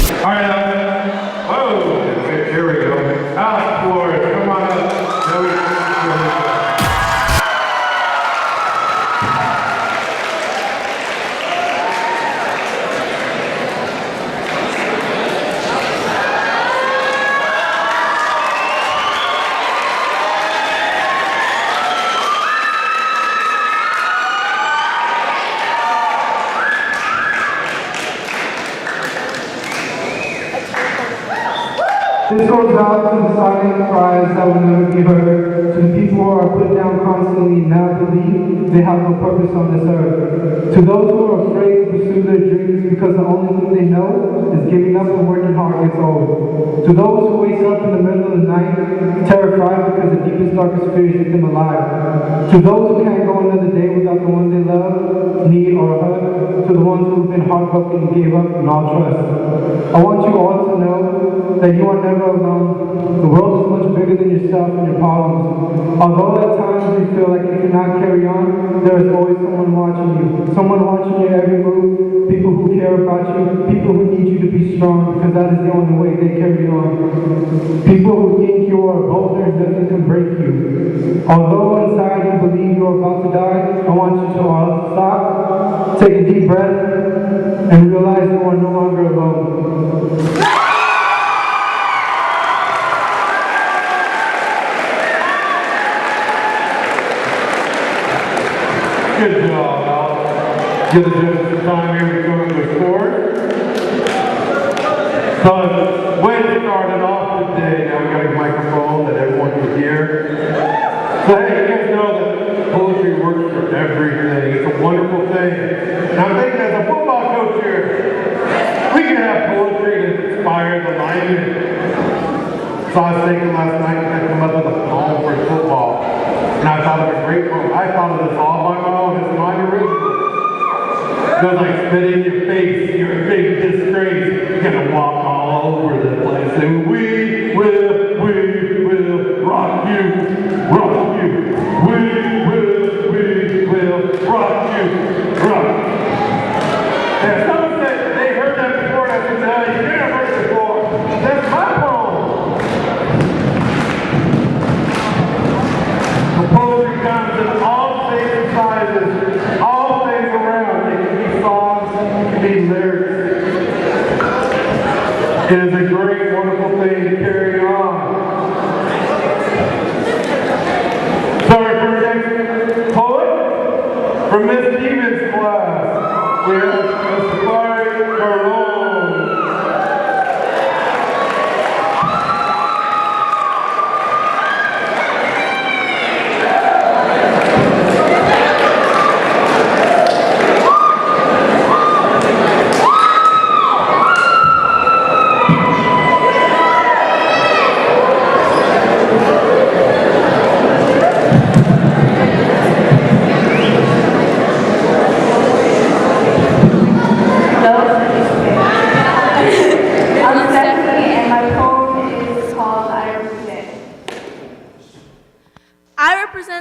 All right, whoa, here we go. Alex Flores, come on up. This goes out to the silent cries that will never be heard, to the people who are put down constantly and now believe they have no purpose on this earth, to those who are afraid to pursue their dreams because the only thing they know is giving up and working hard gets old, to those who wake up in the middle of the night terrified because the deepest, darkest fears eat them alive, to those who can't go another day without the one they love, need, or hug, to the ones who have been heartbroken and gave up and all trust. I want you all to know that you are never alone. The world is much bigger than yourself and your problems. Although at times you feel like you cannot carry on, there is always someone watching you. Someone watching your every move, people who care about you, people who need you to be strong because that is the only way they carry on. People who think you are a boulder and nothing can break you. Although inside you believe you are about to die, I want you to all stop, take a deep breath, and realize you are no longer alone. Good job, Al. Give the judges some time here to go into the score. So, way to start it off today. Now we got a microphone that everyone can hear. So, hey, you guys know that poetry works for everything. It's a wonderful thing. And I'm thinking as a football coach here, we can have poetry to inspire the linemen. So I was thinking last night to come up with a poem for football. And I thought of a great poem. I thought of this all by my own. It's mine original. It goes like, spit in your face, you're a big disgrace. You're gonna walk all over the place. And we will rock you, rock you. We will rock you, rock. And someone said they heard that before, and I said, no, you never heard it before. That's my poem. The poetry comes in all shapes and sizes, all things around. It can be songs, it can be lyrics. It is a great, wonderful thing to carry on. Sorry for next poet. From Miss Stevens' class, we have Hesperia Carlone.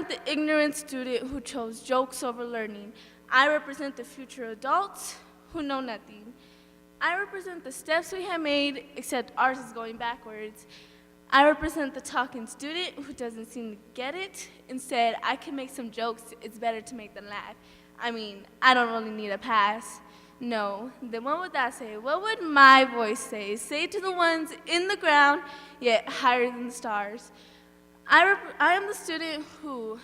The ignorant student who chose jokes over learning. I represent the future adults who know nothing. I represent the steps we have made, except ours is going backwards. I represent the talking student who doesn't seem to get it. Instead, I can make some jokes. It's better to make them laugh. I mean, I don't really need a pass. No, then what would that say? What would my voice say? Say to the ones in the ground, yet higher than the stars. I am the student who,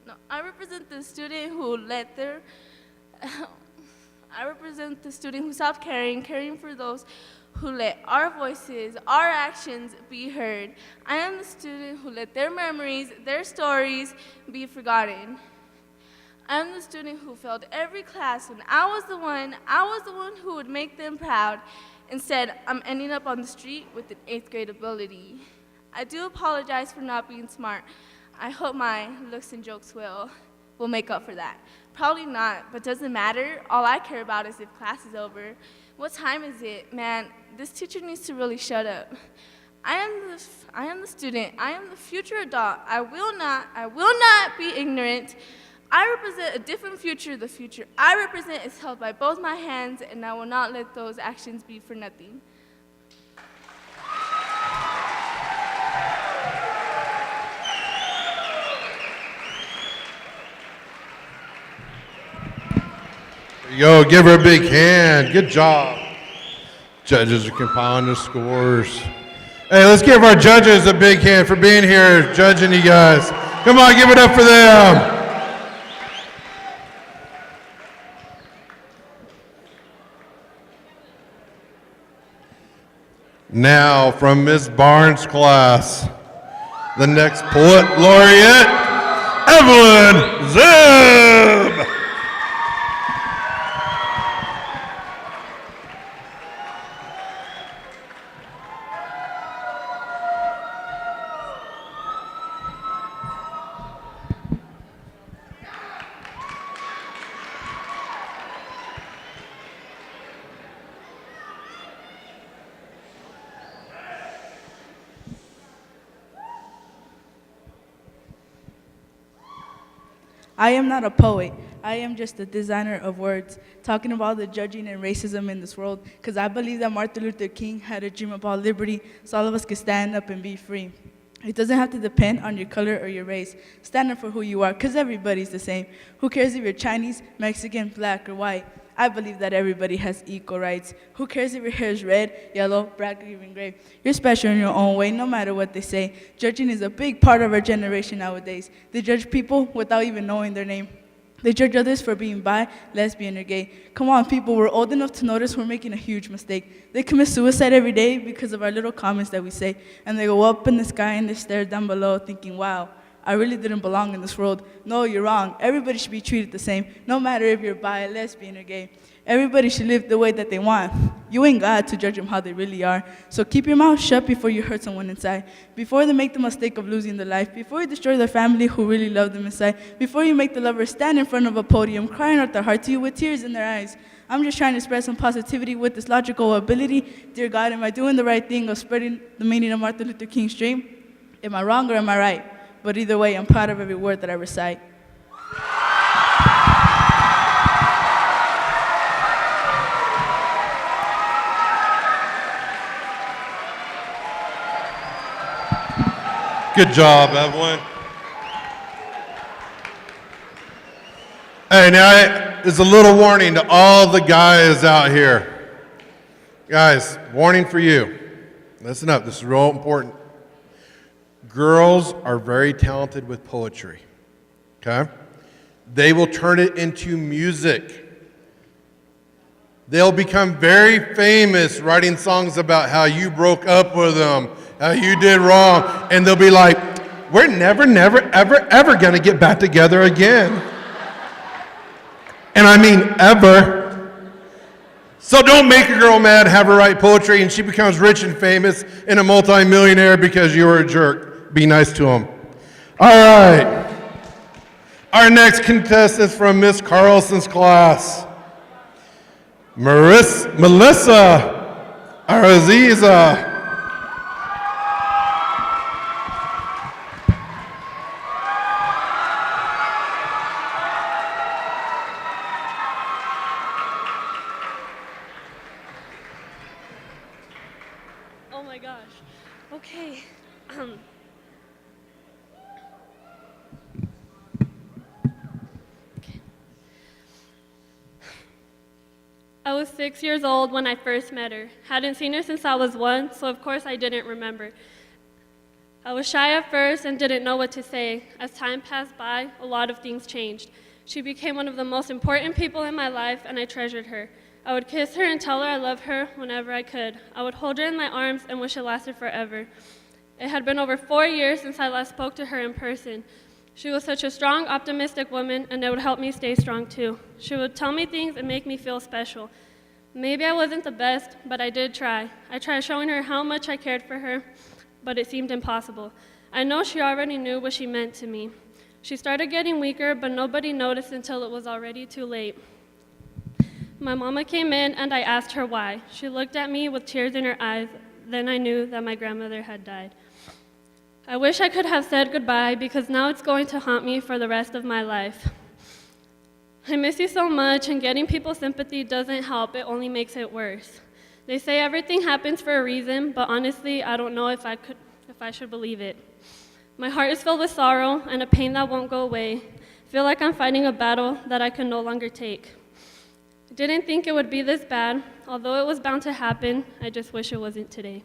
no, I represent the student who let their, I represent the student who stopped caring for those who let our voices, our actions be heard. I am the student who let their memories, their stories be forgotten. I am the student who failed every class when I was the one who would make them proud. Instead, I'm ending up on the street with an 8th grade ability. I do apologize for not being smart. I hope my looks and jokes will make up for that. Probably not, but doesn't matter. All I care about is if class is over. What time is it? Man, this teacher needs to really shut up. I am the student. I am the future adult. I will not be ignorant. I represent a different future. The future I represent is held by both my hands, and I will not let those actions be for nothing. Yo, give her a big hand. Good job. Judges are compiling the scores. Hey, let's give our judges a big hand for being here, judging you guys. Come on, give it up for them. Now, from Ms. Barnes' class, the next poet laureate, Evelyn Zib. I am not a poet. I am just a designer of words, talking about the judging and racism in this world, because I believe that Martin Luther King had a dream about liberty, so all of us could stand up and be free. It doesn't have to depend on your color or your race. Stand up for who you are, because everybody's the same. Who cares if you're Chinese, Mexican, black, or white? I believe that everybody has equal rights. Who cares if your hair is red, yellow, black, or even gray? You're special in your own way, no matter what they say. Judging is a big part of our generation nowadays. They judge people without even knowing their name. They judge others for being bi, lesbian, or gay. Come on, people, we're old enough to notice we're making a huge mistake. They commit suicide every day because of our little comments that we say, and they go up in the sky and they stare down below thinking, wow, I really didn't belong in this world. No, you're wrong. Everybody should be treated the same, no matter if you're bi, lesbian, or gay. Everybody should live the way that they want. You ain't God to judge them how they really are. So keep your mouth shut before you hurt someone inside, before they make the mistake of losing their life, before you destroy their family who really love them inside, before you make the lovers stand in front of a podium crying out their heart to you with tears in their eyes. I'm just trying to spread some positivity with this logical ability. Dear God, am I doing the right thing of spreading the meaning of Martin Luther King's dream? Am I wrong or am I right? But either way, I'm proud of every word that I recite. Good job, Evelyn. Hey, now, there's a little warning to all the guys out here. Guys, warning for you. Listen up, this is real important. Girls are very talented with poetry, okay? They will turn it into music. They'll become very famous writing songs about how you broke up with them, how you did wrong, and they'll be like, we're never, ever gonna get back together again. And I mean ever. So don't make a girl mad, have her write poetry, and she becomes rich and famous and a multimillionaire because you were a jerk. Be nice to them. All right. Our next contestant is from Miss Carlson's class. Melissa Araziza. Oh my gosh. Okay. I was 6 years old when I first met her. Hadn't seen her since I was 1, so of course I didn't remember. I was shy at first and didn't know what to say. As time passed by, a lot of things changed. She became one of the most important people in my life, and I treasured her. I would kiss her and tell her I loved her whenever I could. I would hold her in my arms and wish it lasted forever. It had been over 4 years since I last spoke to her in person. She was such a strong, optimistic woman, and it would help me stay strong too. She would tell me things and make me feel special. Maybe I wasn't the best, but I did try. I tried showing her how much I cared for her, but it seemed impossible. I know she already knew what she meant to me. She started getting weaker, but nobody noticed until it was already too late. My mama came in and I asked her why. She looked at me with tears in her eyes. Then I knew that my grandmother had died. I wish I could have said goodbye because now it's going to haunt me for the rest of my life. I miss you so much, and getting people's sympathy doesn't help, it only makes it worse. They say everything happens for a reason, but honestly, I don't know if I should believe it. My heart is filled with sorrow and a pain that won't go away. I feel like I'm fighting a battle that I can no longer take. I didn't think it would be this bad. Although it was bound to happen, I just wish it wasn't today.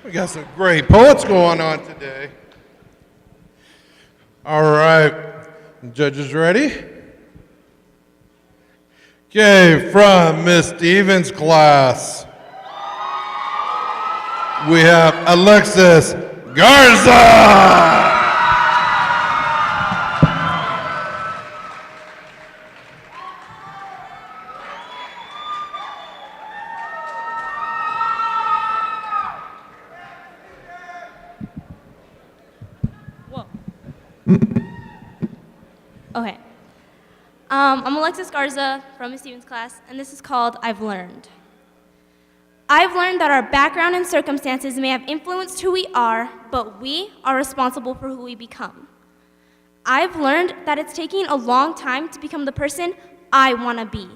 We got some great poets going on today. All right, judges ready? Okay, from Miss Stevens' class, we have Alexis Garza. Okay. I'm Alexis Garza from Miss Stevens' class, and this is called I've Learned. I've learned that our background and circumstances may have influenced who we are, but we are responsible for who we become. I've learned that it's taking a long time to become the person I want to be.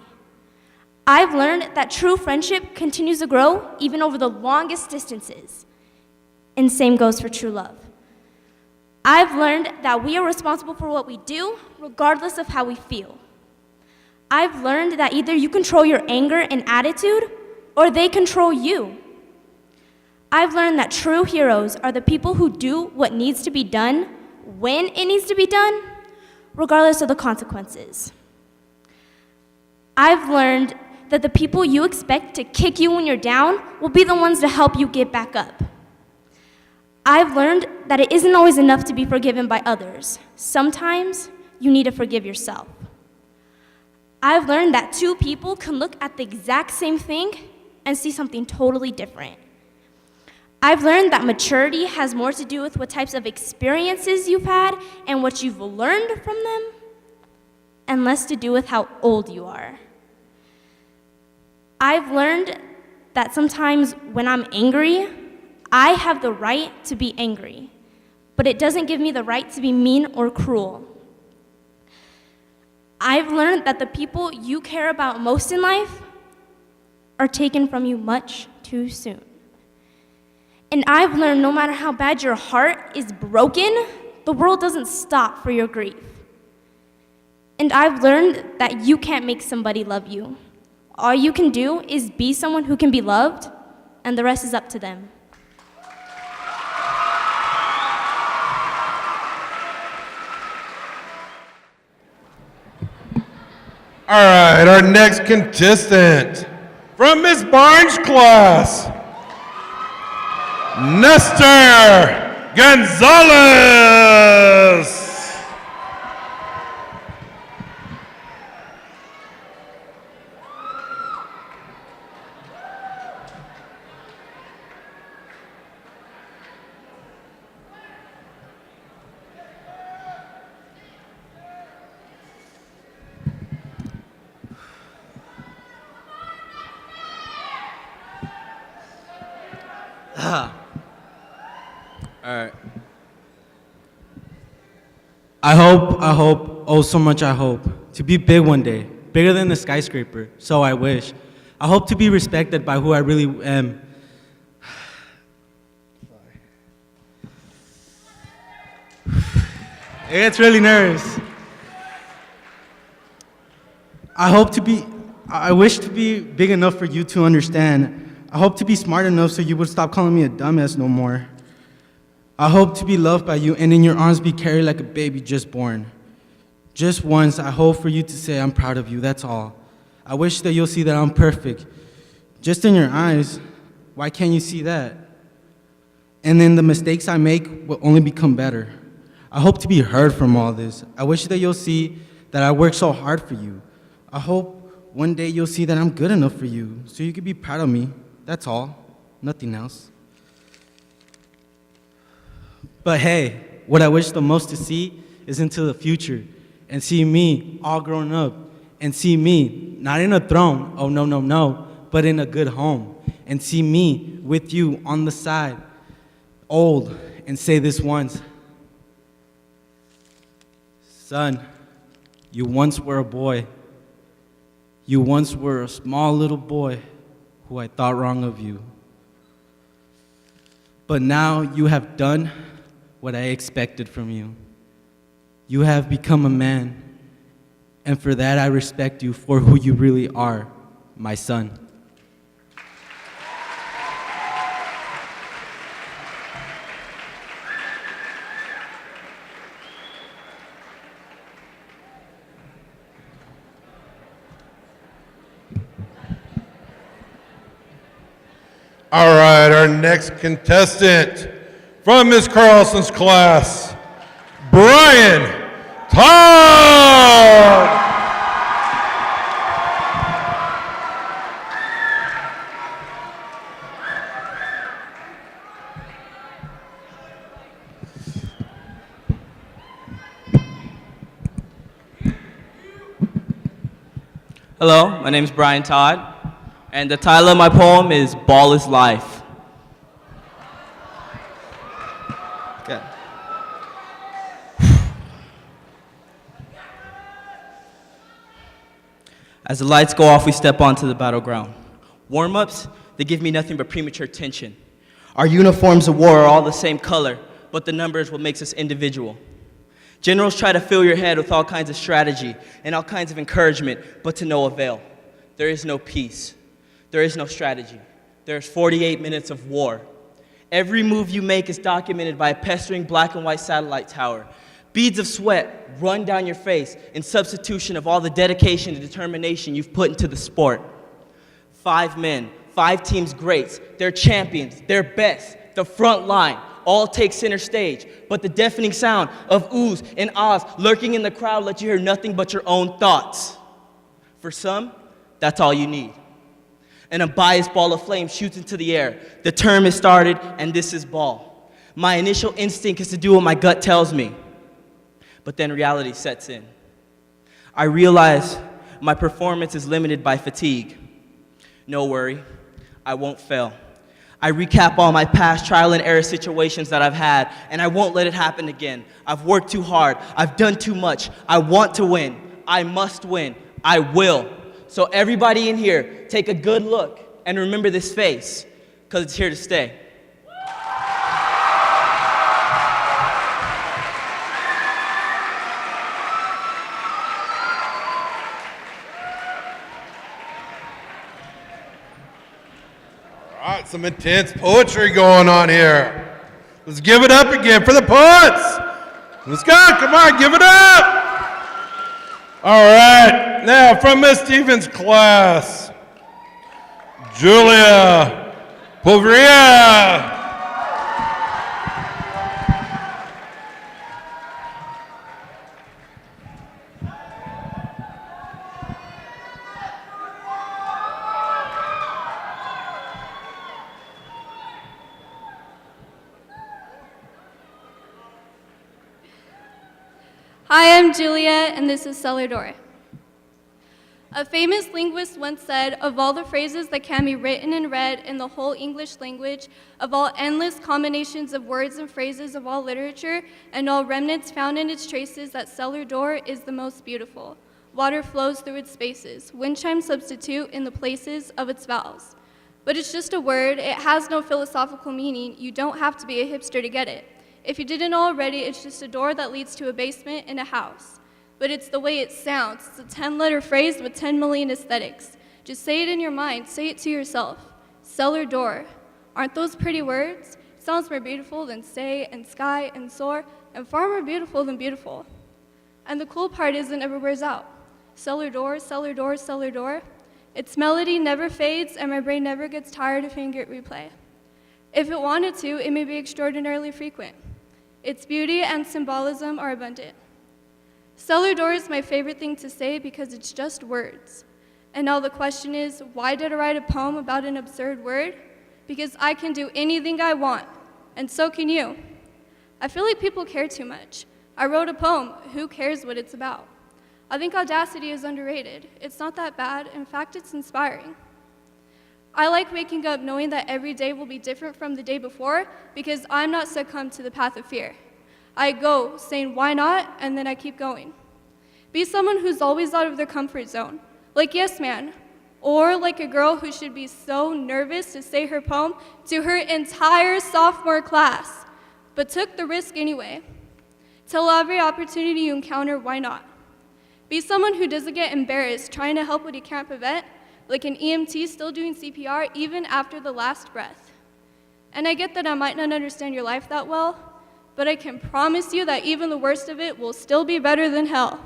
I've learned that true friendship continues to grow even over the longest distances. And same goes for true love. I've learned that we are responsible for what we do, regardless of how we feel. I've learned that either you control your anger and attitude, or they control you. I've learned that true heroes are the people who do what needs to be done, when it needs to be done, regardless of the consequences. I've learned that the people you expect to kick you when you're down will be the ones to help you get back up. I've learned that it isn't always enough to be forgiven by others. Sometimes you need to forgive yourself. I've learned that two people can look at the exact same thing and see something totally different. I've learned that maturity has more to do with what types of experiences you've had and what you've learned from them, and less to do with how old you are. I've learned that sometimes when I'm angry, I have the right to be angry, but it doesn't give me the right to be mean or cruel. I've learned that the people you care about most in life are taken from you much too soon. And I've learned no matter how bad your heart is broken, the world doesn't stop for your grief. And I've learned that you can't make somebody love you. All you can do is be someone who can be loved, and the rest is up to them. All right, our next contestant from Miss Barnes' class, Nestor Gonzalez. Alright. I hope, oh so much I hope, to be big one day, bigger than the skyscraper, so I wish. I hope to be respected by who I really am. It gets really nervous. I wish to be big enough for you to understand. I hope to be smart enough so you would stop calling me a dumbass no more. I hope to be loved by you and in your arms be carried like a baby just born. Just once, I hope for you to say I'm proud of you, that's all. I wish that you'll see that I'm perfect. Just in your eyes, why can't you see that? And then the mistakes I make will only become better. I hope to be heard from all this. I wish that you'll see that I work so hard for you. I hope one day you'll see that I'm good enough for you, so you can be proud of me. That's all, nothing else. But hey, what I wish the most to see is into the future and see me all grown up and see me not in a throne, oh no, no, no, but in a good home and see me with you on the side, old, and say this once, son, you once were a boy. You once were a small little boy who I thought wrong of you. But now you have done what I expected from you. You have become a man, and for that I respect you for who you really are, my son. All right, our next contestant from Miss Carlson's class, Brian Todd. Hello, my name is Brian Todd, and the title of my poem is Ball is Life. Okay. As the lights go off, we step onto the battleground. Warm-ups, they give me nothing but premature tension. Our uniforms of war are all the same color, but the number is what makes us individual. Generals try to fill your head with all kinds of strategy and all kinds of encouragement, but to no avail. There is no peace. There is no strategy. There's 48 minutes of war. Every move you make is documented by a pestering black and white satellite tower. Beads of sweat run down your face in substitution of all the dedication and determination you've put into the sport. 5 men, 5 teams greats, they're champions, they're best, the front line, all take center stage, but the deafening sound of oohs and ahs lurking in the crowd let you hear nothing but your own thoughts. For some, that's all you need. An unbiased ball of flame shoots into the air. The term is started, and this is ball. My initial instinct is to do what my gut tells me, but then reality sets in. I realize my performance is limited by fatigue. No worry, I won't fail. I recap all my past trial and error situations that I've had, and I won't let it happen again. I've worked too hard. I've done too much. I want to win. I must win. I will. So everybody in here, take a good look and remember this face, because it's here to stay. All right, some intense poetry going on here. Let's give it up again for the poets. Let's go, come on, give it up. All right, now from Miss Stevens' class, Julia Povria. Hi, I'm Julia, and this is Celador. A famous linguist once said, of all the phrases that can be written and read in the whole English language, of all endless combinations of words and phrases of all literature, and all remnants found in its traces, that cellar door is the most beautiful. Water flows through its spaces. Wind chimes substitute in the places of its vowels. But it's just a word. It has no philosophical meaning. You don't have to be a hipster to get it. If you didn't know already, it's just a door that leads to a basement in a house. But it's the way it sounds. It's a 10-letter phrase with 10 million aesthetics. Just say it in your mind. Say it to yourself. Cellar door. Aren't those pretty words? It sounds more beautiful than say and sky and soar, and far more beautiful than beautiful. And the cool part is it never wears out. Cellar door, cellar door, cellar door. Its melody never fades, and my brain never gets tired of hearing it replay. If it wanted to, it may be extraordinarily frequent. Its beauty and symbolism are abundant. Cellar door is my favorite thing to say because it's just words. And now the question is, why did I write a poem about an absurd word? Because I can do anything I want, and so can you. I feel like people care too much. I wrote a poem, who cares what it's about? I think audacity is underrated. It's not that bad, in fact, it's inspiring. I like waking up knowing that every day will be different from the day before because I'm not succumbed to the path of fear. I go saying, why not? And then I keep going. Be someone who's always out of their comfort zone. Like, yes, man, Or like a girl who should be so nervous to say her poem to her entire sophomore class, but took the risk anyway. Tell every opportunity you encounter, why not? Be someone who doesn't get embarrassed trying to help what you can't prevent, like an EMT still doing CPR even after the last breath. And I get that I might not understand your life that well, but I can promise you that even the worst of it will still be better than hell.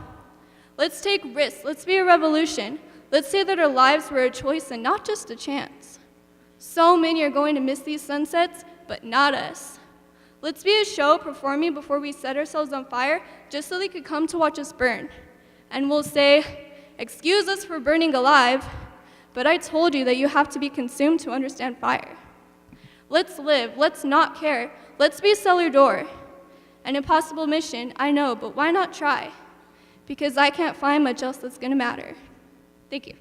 Let's take risks. Let's be a revolution. Let's say that our lives were a choice and not just a chance. So many are going to miss these sunsets, but not us. Let's be a show performing before we set ourselves on fire just so they could come to watch us burn. And we'll say, excuse us for burning alive, but I told you that you have to be consumed to understand fire. Let's live, let's not care, let's be cellar door. An impossible mission, I know, but why not try? Because I can't find much else that's gonna matter. Thank you.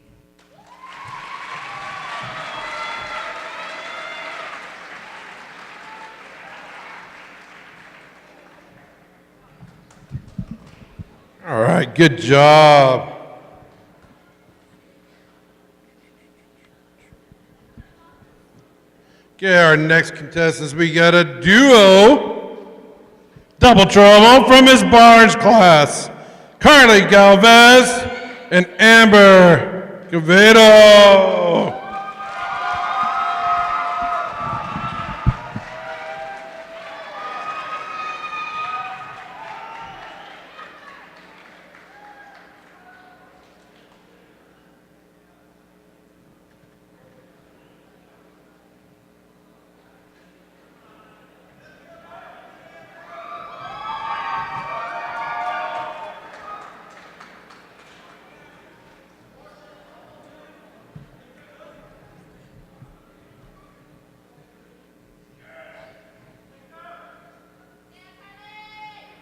All right, good job. Okay, our next contestants, we got a duo. Double trouble from Miss Barnes' class. Carly Galvez and Amber Quevedo.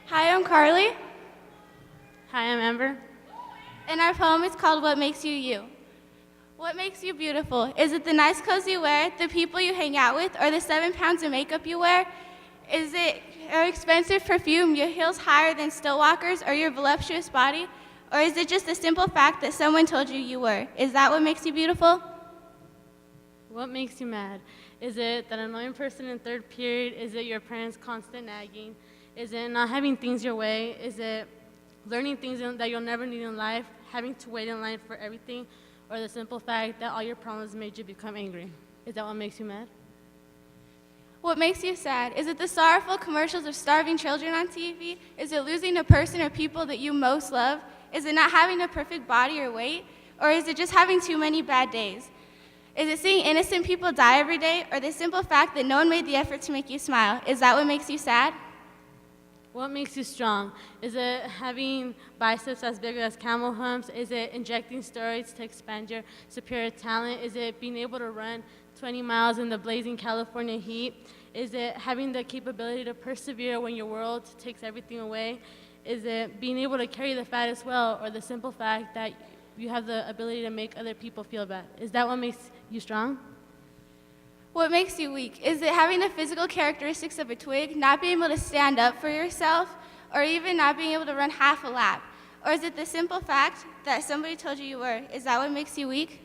Hi, I'm Carly, Hi, I'm Amber. and our poem is called What Makes You You. What makes you beautiful? Is it the nice clothes you wear, the people you hang out with, or the 7 pounds of makeup you wear? Is it your expensive perfume, your heels higher than Stillwalkers, or your voluptuous body? Or is it just the simple fact that someone told you you were? Is that what makes you beautiful? What makes you mad? Is it that annoying person in third period? Is it your parents' constant nagging? Is it not having things your way? Is it learning things that you'll never need in life, having to wait in line for everything, or the simple fact that all your problems made you become angry? Is that what makes you mad? What makes you sad? Is it the sorrowful commercials of starving children on TV? Is it losing a person or people that you most love? Is it not having a perfect body or weight? Or is it just having too many bad days? Is it seeing innocent people die every day, or the simple fact that no one made the effort to make you smile? Is that what makes you sad? What makes you strong? Is it having biceps as big as camel humps? Is it injecting steroids to expand your superior talent? Is it being able to run 20 miles in the blazing California heat? Is it having the capability to persevere when your world takes everything away? Is it being able to carry the fat as well, or the simple fact that you have the ability to make other people feel bad? Is that what makes you strong? What makes you weak? Is it having the physical characteristics of a twig, not being able to stand up for yourself, or even not being able to run half a lap? Or is it the simple fact that somebody told you you were? Is that what makes you weak?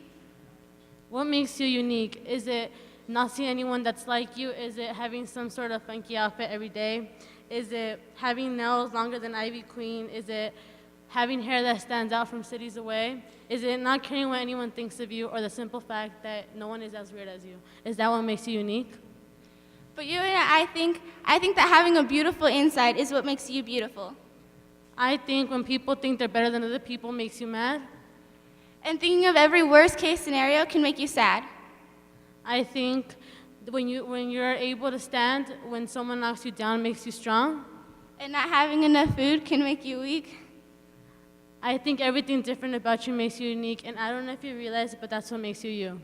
What makes you unique? Is it not seeing anyone that's like you? Is it having some sort of funky outfit every day? Is it having nails longer than Ivy Queen? Is it having hair that stands out from cities away? Is it not caring what anyone thinks of you, or the simple fact that no one is as weird as you? Is that what makes you unique? But you and I think that having a beautiful inside is what makes you beautiful. I think when people think they're better than other people makes you mad. And thinking of every worst case scenario can make you sad. I think when you're able to stand when someone knocks you down makes you strong. And not having enough food can make you weak. I think everything different about you makes you unique, and I don't know if you realize it, but that's what makes you you.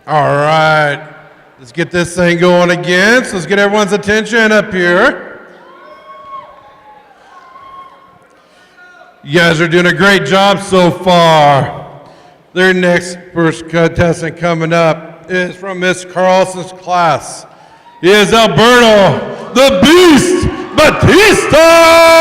All right, let's get this thing going again. So let's get everyone's attention up here. You guys are doing a great job so far. Their next first contestant coming up is from Miss Carlson's class. He is Alberto, the Beast Batista!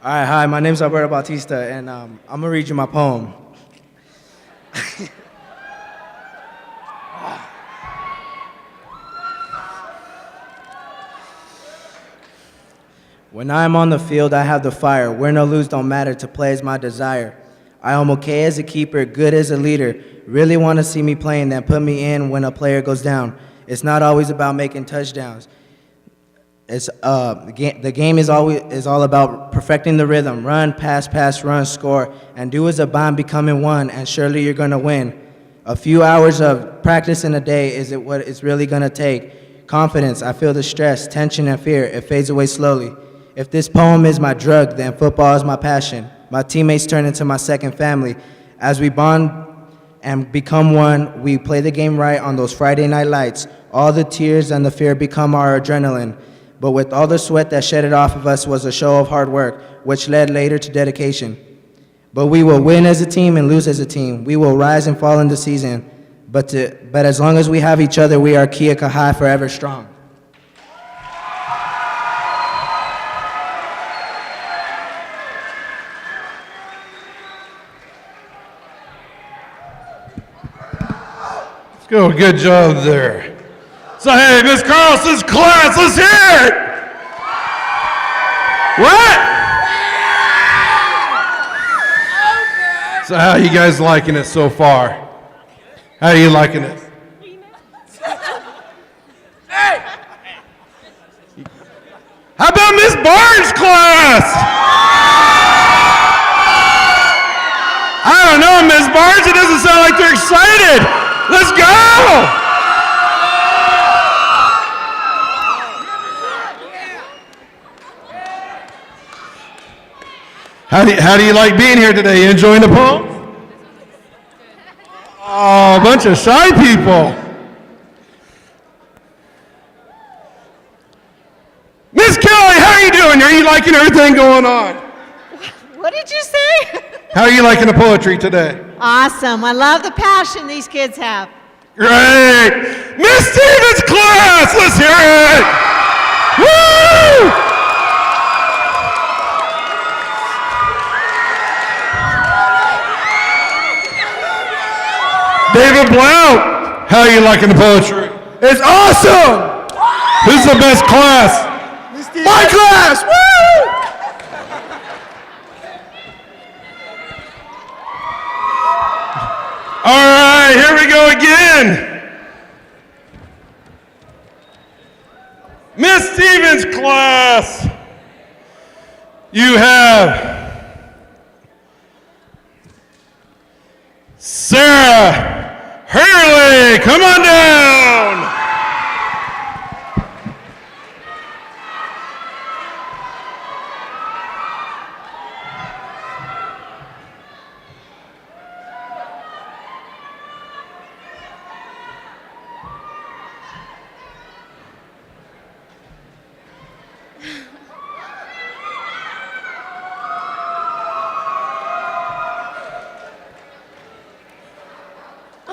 All right, hi, my name's Alberto Bautista, and I'm gonna read you my poem. When I am on the field, I have the fire. Win or lose don't matter, to play is my desire. I am okay as a keeper, good as a leader. Really want to see me playing, then put me in when a player goes down. It's not always about making touchdowns. It's the game is all about perfecting the rhythm. Run, pass, run, score, and do as a bond becoming one, and surely you're gonna win. A few hours of practice in a day is it what it's really gonna take. Confidence, I feel the stress, tension, and fear. It fades away slowly. If this poem is my drug, then football is my passion. My teammates turn into my second family. As we bond and become one, we play the game right on those Friday night lights. All the tears and the fear become our adrenaline. But with all the sweat that shedded off of us was a show of hard work, which led later to dedication. But we will win as a team and lose as a team. We will rise and fall in the season. But as long as we have each other, we are Kia Kahai, forever strong. Let's go, good job there. So hey, Miss Carlson's class, let's hear it! What? So how are you guys liking it so far? How are you liking it? How about Miss Barnes' class? I don't know, Miss Barnes, it doesn't sound like they're excited. Let's go! How do you like being here today? You enjoying the poem? Oh, a bunch of shy people. Miss Kelly, how are you doing? Are you liking everything going on? What did you say? How are you liking the poetry today? Awesome. I love the passion these kids have. Great. Miss Stevens' class, let's hear it. Woo! David Blount, how are you liking the poetry? It's awesome! Who's the best class? My class! Woo! All right, here we go again. Miss Stevens' class, you have Sarah Hurley, come on down.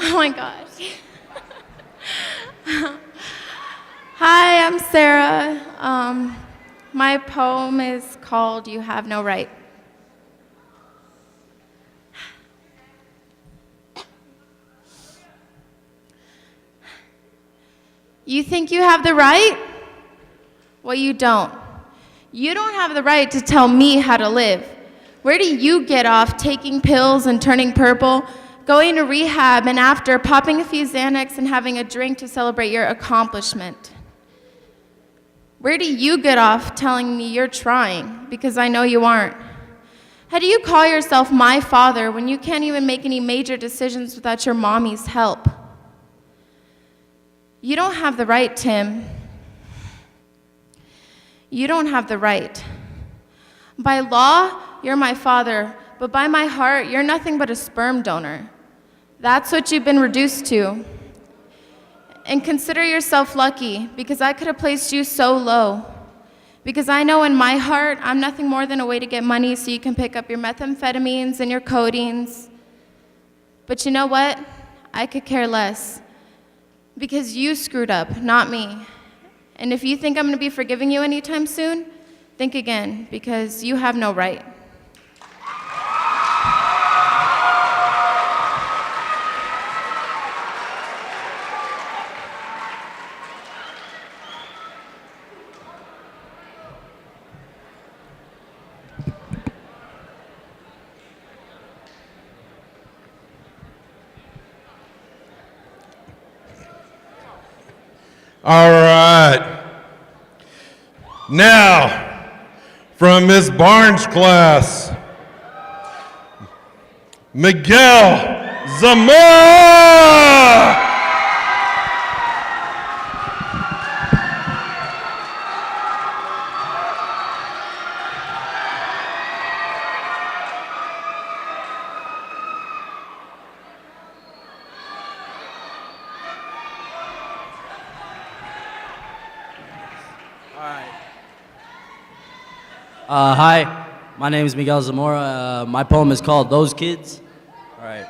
Oh my gosh. Hi, I'm Sarah. My poem is called You Have No Right. You think you have the right? Well, you don't. You don't have the right to tell me how to live. Where do you get off taking pills and turning purple, going to rehab, and after popping a few Xanax and having a drink to celebrate your accomplishment? You think you have the right to tell me how to live. Where do you get off taking pills and turning purple, going to rehab, and after popping a few Xanax and having a drink to celebrate your accomplishment? You think you have the right to tell me how to live. Where do you get off taking pills and turning purple, going to rehab, and after popping a few Xanax and having a drink to celebrate your accomplishment? Where do you get off telling me you're trying? Because I know you aren't. How do you call yourself my father when you can't even make any major decisions without your mommy's help? You don't have the right, Tim. You don't have the right. By law, you're my father, but by my heart, you're nothing but a sperm donor. That's what you've been reduced to. And consider yourself lucky, because I could have placed you so low. Because I know in my heart, I'm nothing more than a way to get money so you can pick up your methamphetamines and your codeines. But you know what? I could care less. Because you screwed up, not me. And if you think I'm going to be forgiving you anytime soon, think again, because you have no right. All right. Now, from Ms. Barnes' class, Miguel Zamora. Hi, my name is Miguel Zamora. My poem is called Those Kids. All right.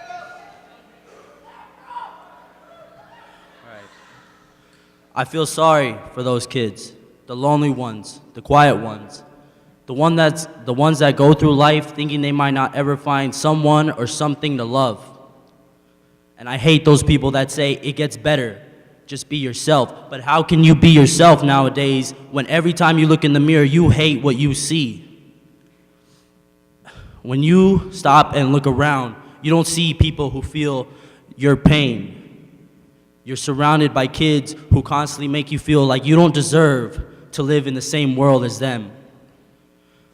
I feel sorry for those kids, the lonely ones, the quiet ones, the ones that go through life thinking they might not ever find someone or something to love. And I hate those people that say it gets better. Just be yourself. But how can you be yourself nowadays when every time you look in the mirror, you hate what you see? When you stop and look around, you don't see people who feel your pain. You're surrounded by kids who constantly make you feel like you don't deserve to live in the same world as them.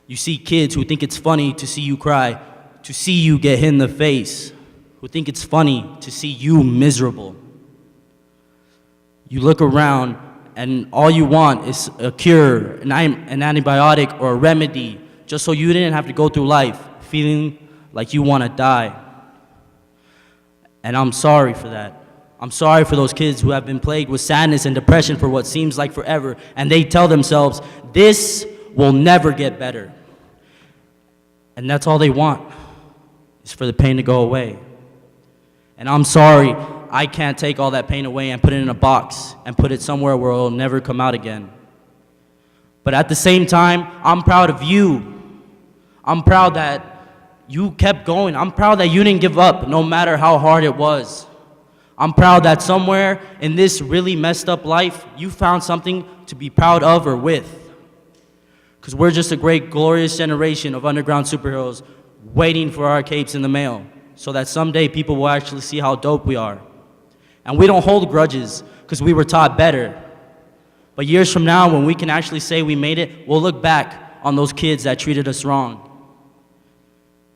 You see kids who think it's funny to see you cry, to see you get hit in the face, who think it's funny to see you miserable. You look around and all you want is a cure, an antibiotic or a remedy, just so you didn't have to go through life feeling like you want to die. And I'm sorry for that. I'm sorry for those kids who have been plagued with sadness and depression for what seems like forever, and they tell themselves, this will never get better. And that's all they want, is for the pain to go away. And I'm sorry, I can't take all that pain away and put it in a box and put it somewhere where it'll never come out again. But at the same time, I'm proud of you. I'm proud that you kept going. I'm proud that you didn't give up no matter how hard it was. I'm proud that somewhere in this really messed up life, you found something to be proud of or with. Because we're just a great, glorious generation of underground superheroes waiting for our capes in the mail so that someday people will actually see how dope we are. And we don't hold grudges because we were taught better. But years from now, when we can actually say we made it, we'll look back on those kids that treated us wrong.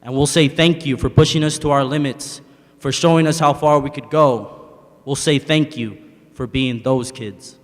And we'll say thank you for pushing us to our limits, for showing us how far we could go. We'll say thank you for being those kids.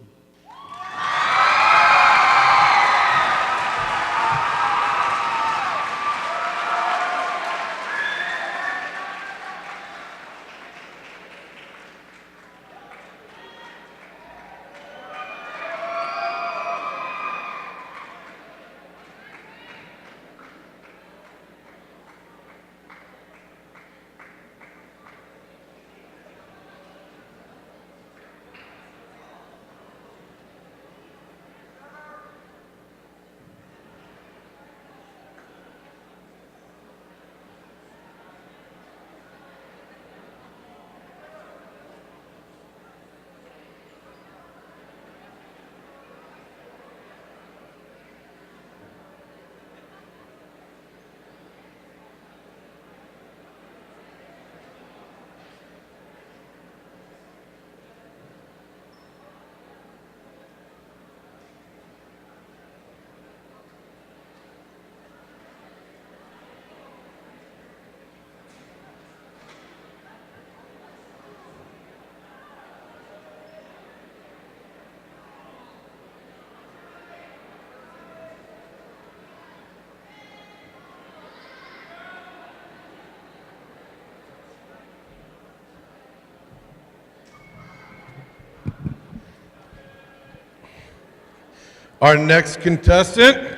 Our next contestant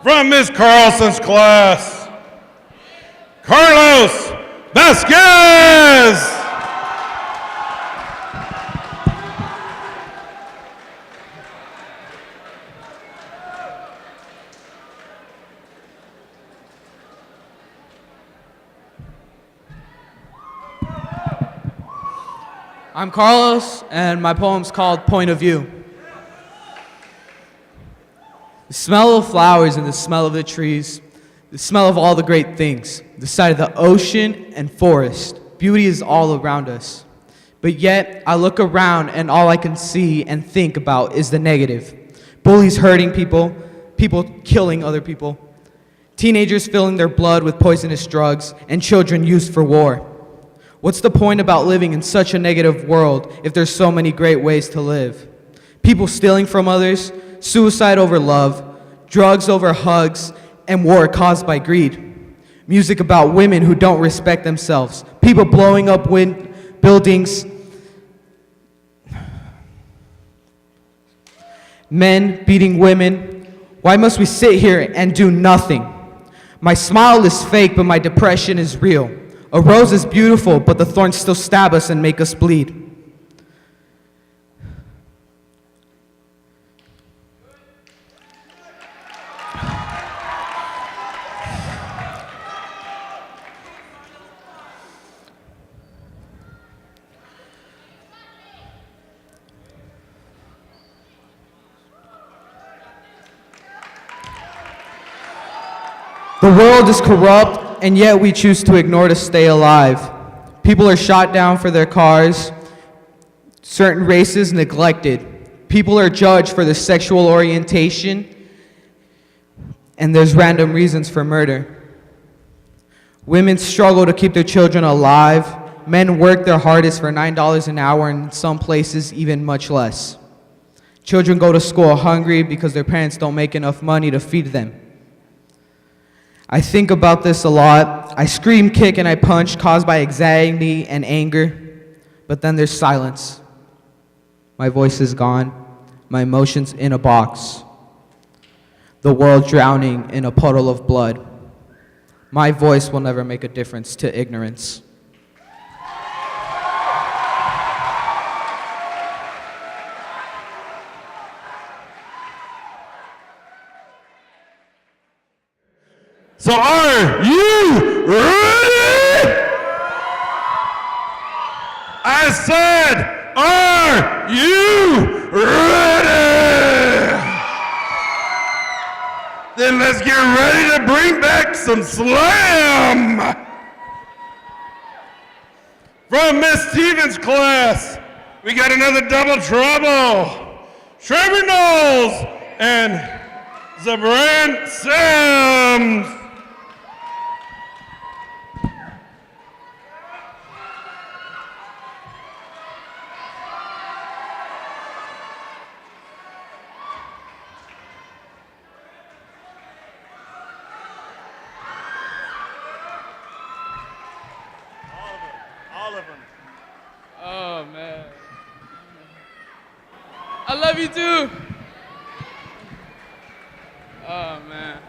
from Miss Carlson's class, Carlos Vasquez. I'm Carlos, and my poem's called Point of View. The smell of flowers and the smell of the trees, the smell of all the great things, the sight of the ocean and forest, beauty is all around us. But yet, I look around and all I can see and think about is the negative. Bullies hurting people, people killing other people, teenagers filling their blood with poisonous drugs, and children used for war. What's the point about living in such a negative world if there's so many great ways to live? People stealing from others, suicide over love, drugs over hugs, and war caused by greed. Music about women who don't respect themselves, people blowing up buildings, men beating women. Why must we sit here and do nothing? My smile is fake, but my depression is real. A rose is beautiful, but the thorns still stab us and make us bleed. The world is corrupt, and yet we choose to ignore to stay alive. People are shot down for their cars, certain races neglected. People are judged for their sexual orientation, and there's random reasons for murder. Women struggle to keep their children alive. Men work their hardest for $9 an hour, and in some places even much less. Children go to school hungry because their parents don't make enough money to feed them. I think about this a lot. I scream, kick, and I punch, caused by anxiety and anger. But then there's silence. My voice is gone. My emotions in a box. The world drowning in a puddle of blood. My voice will never make a difference to ignorance. So are you ready? I said, are you ready? Then let's get ready to bring back some slam. From Miss Stevens' class, we got another double trouble. Trevor Knowles and Zabran Sims. Oh, man. I love you too. Oh, man.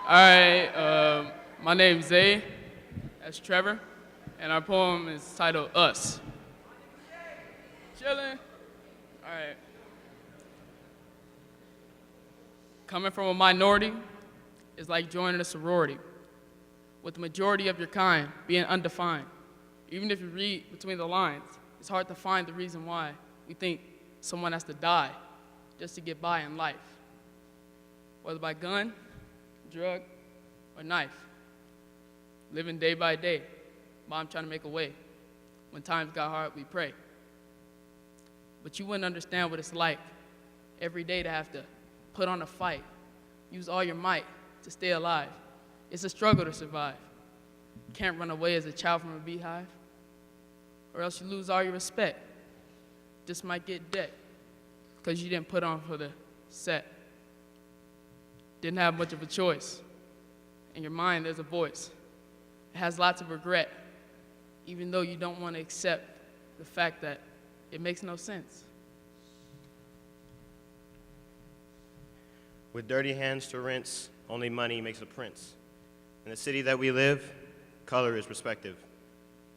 All right, my name's Zay. That's Trevor. And our poem is titled Us. Chillin'. All right. Coming from a minority is like joining a sorority, with the majority of your kind being undefined. Even if you read between the lines, it's hard to find the reason why we think someone has to die just to get by in life, whether by gun, drug, or knife. Living day by day, mom trying to make a way. When times got hard, we pray. But you wouldn't understand what it's like every day to have to put on a fight, use all your might to stay alive. It's a struggle to survive. You can't run away as a child from a beehive, or else you lose all your respect. Just might get decked because you didn't put on for the set. Didn't have much of a choice. In your mind, there's a voice. It has lots of regret, even though you don't want to accept the fact that it makes no sense. With dirty hands to rinse, only money makes a prince. In the city that we live, color is respective.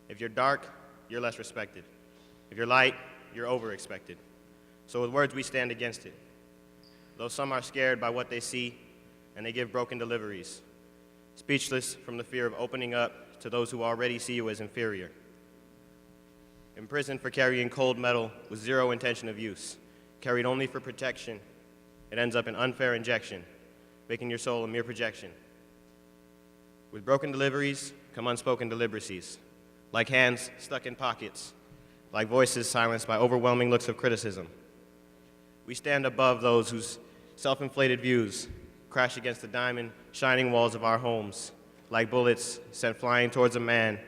If you're dark, you're less respected. If you're light, you're over-expected. So with words, we stand against it. Though some are scared by what they see, and they give broken deliveries, speechless from the fear of opening up to those who already see you as inferior. Imprisoned for carrying cold metal with zero intention of use, carried only for protection, it ends up in unfair injection, making your soul a mere projection. With broken deliveries come unspoken deliberacies, like hands stuck in pockets, like voices silenced by overwhelming looks of criticism. We stand above those whose self-inflated views crash against the diamond shining walls of our homes, like bullets sent flying towards a man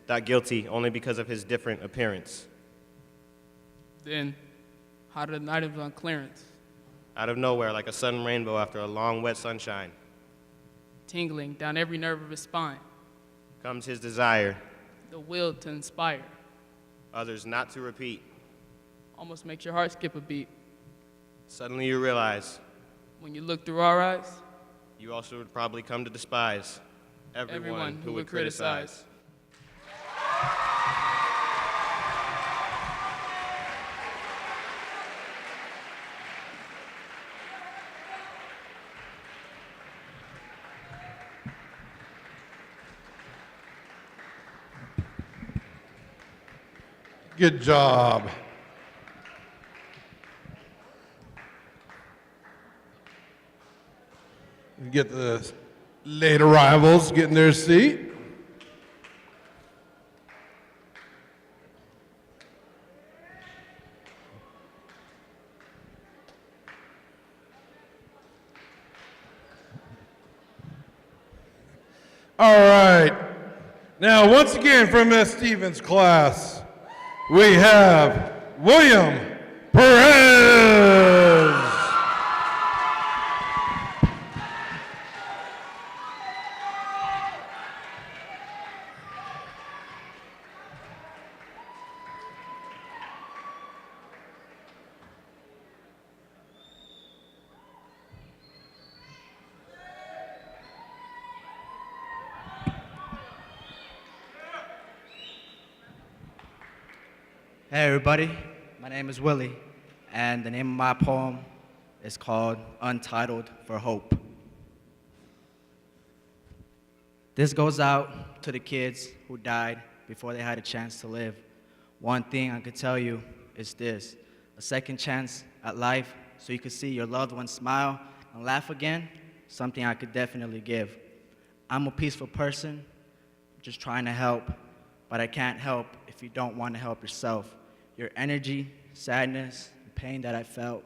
not guilty only because of his different appearance. Then, how did the night was on clearance? Out of nowhere, like a sudden rainbow after a long, wet sunshine, Tingling down every nerve of his spine, comes his desire, the will to inspire. others not to repeat. Almost makes your heart skip a beat. Suddenly you realize When you look through our eyes, you also would probably come to despise everyone who would criticize. Good job. Get the late arrivals getting their seat. All right. Now, once again from Miss Stevens' class, we have William Perez. Hey everybody, my name is Willie, and the name of my poem is called Untitled for Hope. This goes out to the kids who died before they had a chance to live. One thing I could tell you is this: a second chance at life so you could see your loved ones smile and laugh again, something I could definitely give. I'm a peaceful person, just trying to help, but I can't help if you don't want to help yourself. Your energy, sadness, and pain that I felt,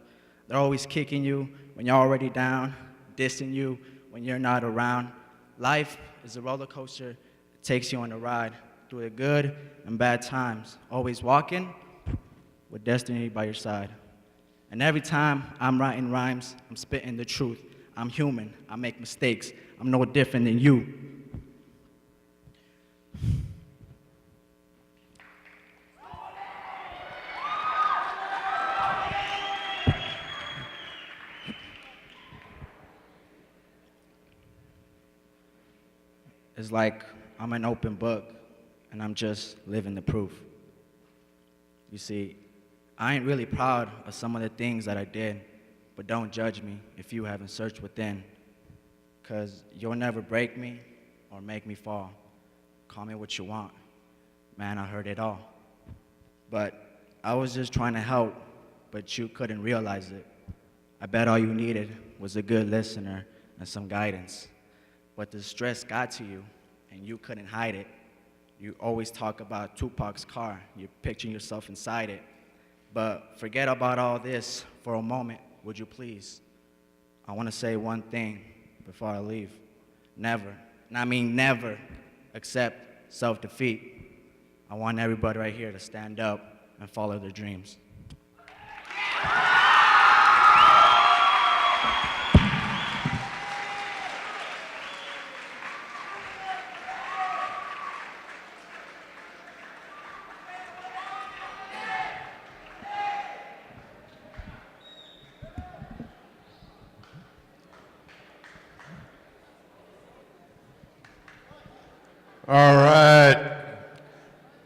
they're always kicking you when you're already down, dissing you when you're not around. Life is a roller coaster. It takes you on a ride through the good and bad times, always walking with destiny by your side. And every time I'm writing rhymes, I'm spitting the truth. I'm human. I make mistakes. I'm no different than you. It's like I'm an open book, and I'm just living the proof. You see, I ain't really proud of some of the things that I did, but don't judge me if you haven't searched within, because you'll never break me or make me fall. Call me what you want. Man, I heard it all. But I was just trying to help, but you couldn't realize it. I bet all you needed was a good listener and some guidance. But the stress got to you, and you couldn't hide it. You always talk about Tupac's car. You're picturing yourself inside it. But forget about all this for a moment, would you please? I want to say one thing before I leave. Never, and I mean never, accept self-defeat. I want everybody right here to stand up and follow their dreams. All right.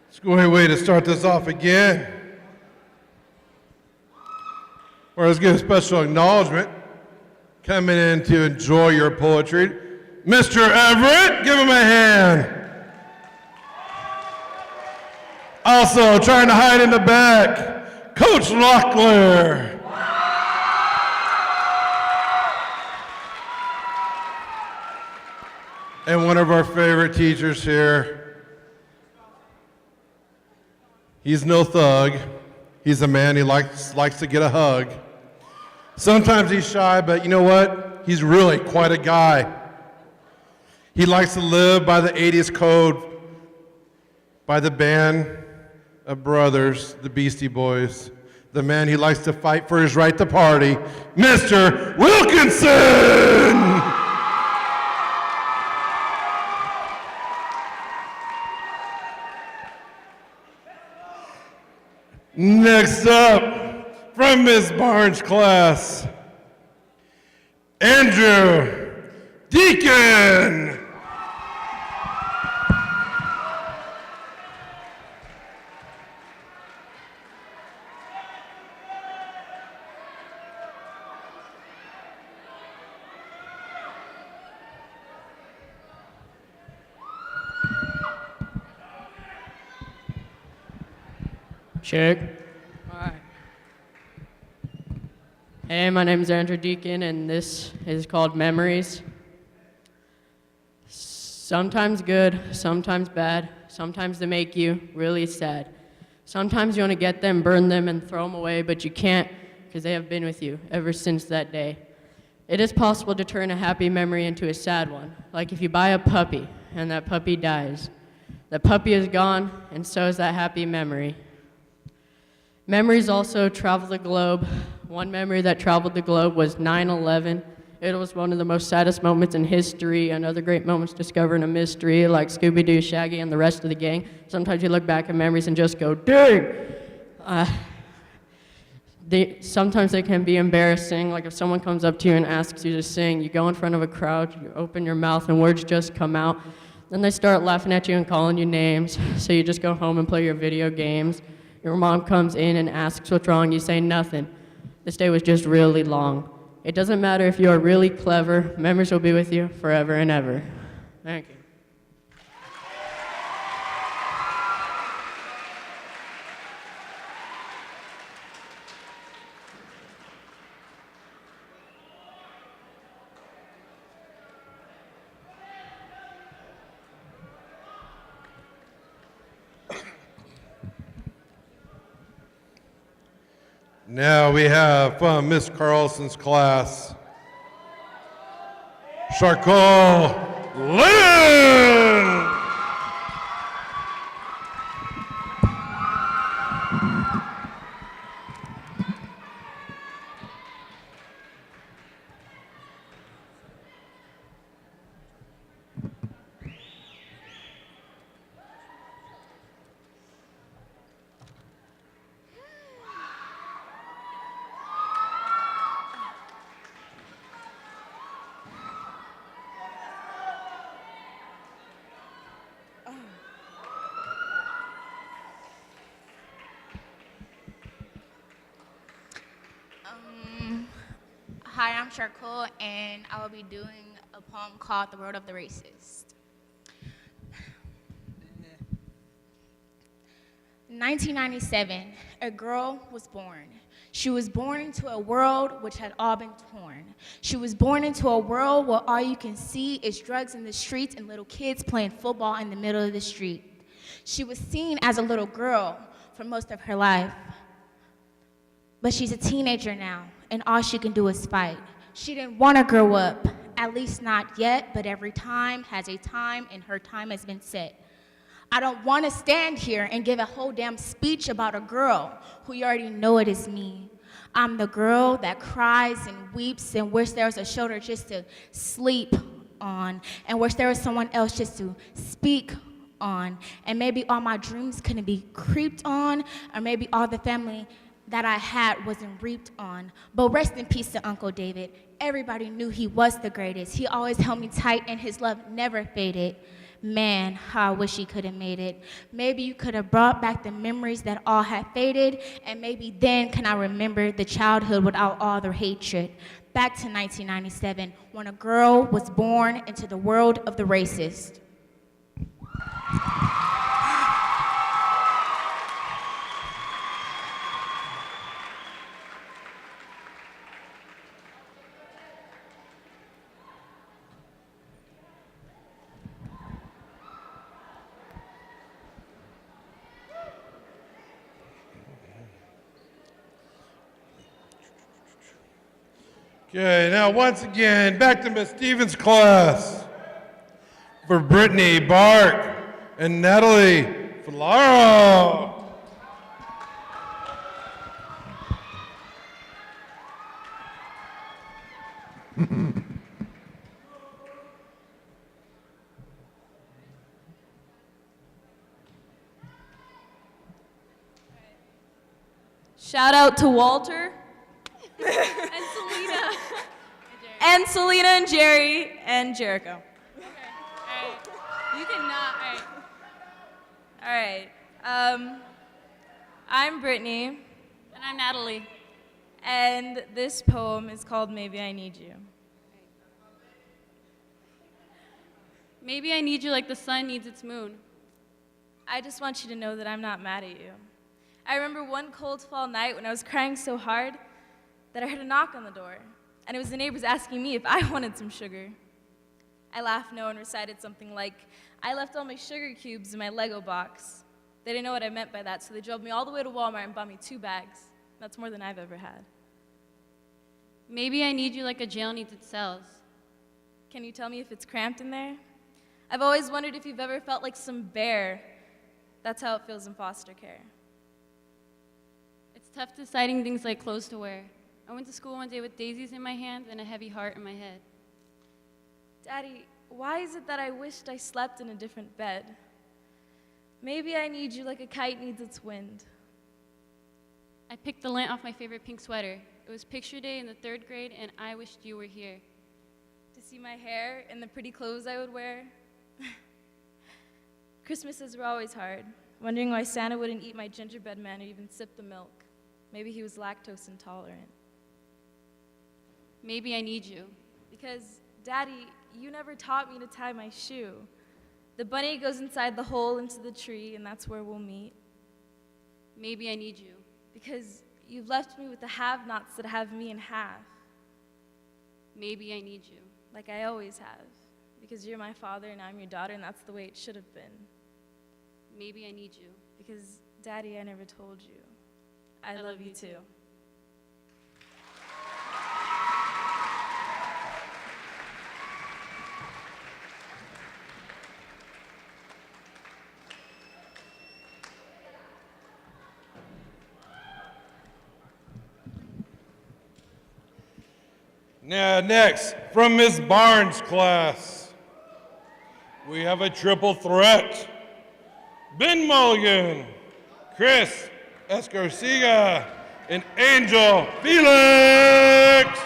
Let's go away to start this off again. Well, let's give a special acknowledgement. Coming in to enjoy your poetry, Mr. Everett, give him a hand. Also, trying to hide in the back, Coach Locklear. And one of our favorite teachers here. He's no thug. He's a man, he likes to get a hug. Sometimes he's shy, but you know what? He's really quite a guy. He likes to live by the 80s code, by the band of brothers, the Beastie Boys. The man he likes to fight for his right to party, Mr. Wilkinson! Next up, from Ms. Barnes' class, Andrew Deacon. Check. Hi. Hey, my name is Andrew Deacon, and this is called Memories. Sometimes good, sometimes bad, sometimes they make you really sad. Sometimes you want to get them, burn them, and throw them away, but you can't because they have been with you ever since that day. It is possible to turn a happy memory into a sad one, like if you buy a puppy and that puppy dies. The puppy is gone, and so is that happy memory. Memories also travel the globe. One memory that traveled the globe was 9/11. It was one of the most saddest moments in history, and other great moments discovering a mystery like Scooby-Doo, Shaggy, and the rest of the gang. Sometimes you look back at memories and just go, dang! Sometimes they can be embarrassing, like if someone comes up to you and asks you to sing, you go in front of a crowd, you open your mouth, and words just come out. Then they start laughing at you and calling you names, so you just go home and play your video games. Your mom comes in and asks what's wrong, you say nothing. This day was just really long. It doesn't matter if you are really clever, memories will be with you forever and ever. Thank you. Now we have from Miss Carlson's class, Charcoal Lynn! Hi, I'm Charcoal, and I will be doing a poem called The Road of the Racist. 1997, a girl was born. She was born into a world which had all been torn. She was born into a world where all you can see is drugs in the streets and little kids playing football in the middle of the street. She was seen as a little girl for most of her life. But she's a teenager now, and all she can do is fight. She didn't want to grow up, at least not yet, but every time has a time, and her time has been set. I don't want to stand here and give a whole damn speech about a girl who you already know it is me. I'm the girl that cries and weeps and wish there was a shoulder just to sleep on, and wish there was someone else just to speak on, and maybe all my dreams couldn't be creeped on, or maybe all the family that I had wasn't reaped on. But rest in peace to Uncle David. Everybody knew he was the greatest. He always held me tight and his love never faded. Man, how I wish he could have made it. Maybe you could have brought back the memories that all had faded, and maybe then can I remember the childhood without all the hatred. Back to 1997, when a girl was born into the world of the racist. Okay, now once again, back to Miss Stevens' class. For Brittany Bark and Natalie Flaro. Shout out to Walter and Selena and Selena and Jerry and Jericho. You cannot. All right. I'm Brittany. And I'm Natalie. And this poem is called Maybe I Need You. Maybe I need you like the sun needs its moon. I just want you to know that I'm not mad at you. I remember one cold fall night when I was crying so hard that I heard a knock on the door, and it was the neighbors asking me if I wanted some sugar. I laughed no and recited something like, I left all my sugar cubes in my Lego box. They didn't know what I meant by that, so they drove me all the way to Walmart and bought me 2 bags. That's more than I've ever had. Maybe I need you like a jail needs its cells. Can you tell me if it's cramped in there? I've always wondered if you've ever felt like some bear. That's how it feels in foster care. It's tough deciding things like clothes to wear. I went to school one day with daisies in my hands and a heavy heart in my head. Daddy, why is it that I wished I slept in a different bed? Maybe I need you like a kite needs its wind. I picked the lint off my favorite pink sweater. It was picture day in the 3rd grade, and I wished you were here. To see my hair and the pretty clothes I would wear. Christmases were always hard, wondering why Santa wouldn't eat my gingerbread man or even sip the milk. Maybe he was lactose intolerant. Maybe I need you. Because, Daddy, you never taught me to tie my shoe. The bunny goes inside the hole into the tree, and that's where we'll meet. Maybe I need you. Because you've left me with the have-nots that have me in half. Maybe I need you. Like I always have. Because you're my father and I'm your daughter, and that's the way it should have been. Maybe I need you. Because, Daddy, I never told you. I love you too. Now, next, from Miss Barnes' class, we have a triple threat. Ben Mulligan, Chris Escarcega, and Angel Felix.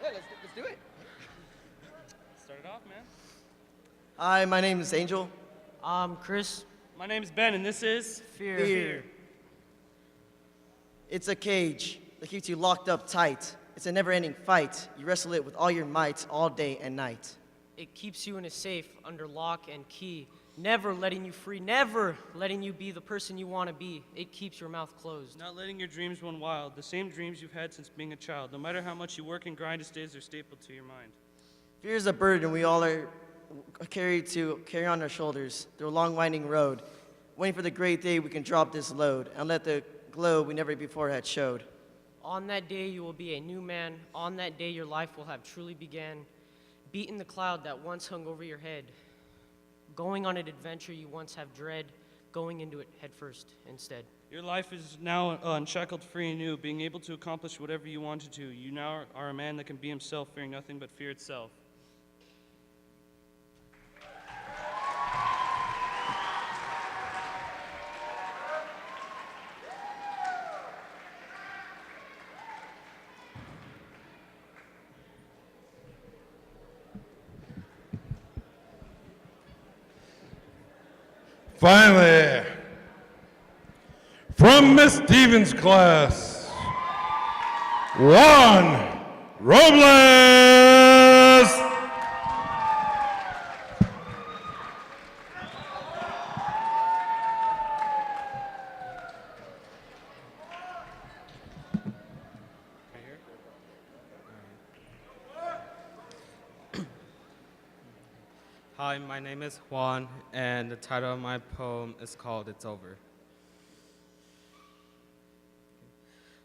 Let's do it. Start it off, man. Hi, my name is Angel. Chris. My name's Ben, and this is Fear. It's a cage that keeps you locked up tight. It's a never-ending fight. You wrestle it with all your might all day and night. It keeps you in a safe under lock and key, never letting you free, never letting you be the person you want to be. It keeps your mouth closed. Not letting your dreams run wild, the same dreams you've had since being a child. No matter how much you work and grind, it stays their staple to your mind. Fear is a burden we all are carry on our shoulders through a long winding road, waiting for the great day we can drop this load and let the glow we never before had showed. On that day, you will be a new man. On that day, your life will have truly began. Beating the cloud that once hung over your head. Going on an adventure you once have dread. going into it headfirst instead. Your life is now unshackled, free and new, being able to accomplish whatever you wanted to. You now are a man that can be himself, fearing nothing but fear itself. Finally, from Miss Stevens' class, Juan Robles. Hi, my name is Juan, and the title of my poem is called It's Over.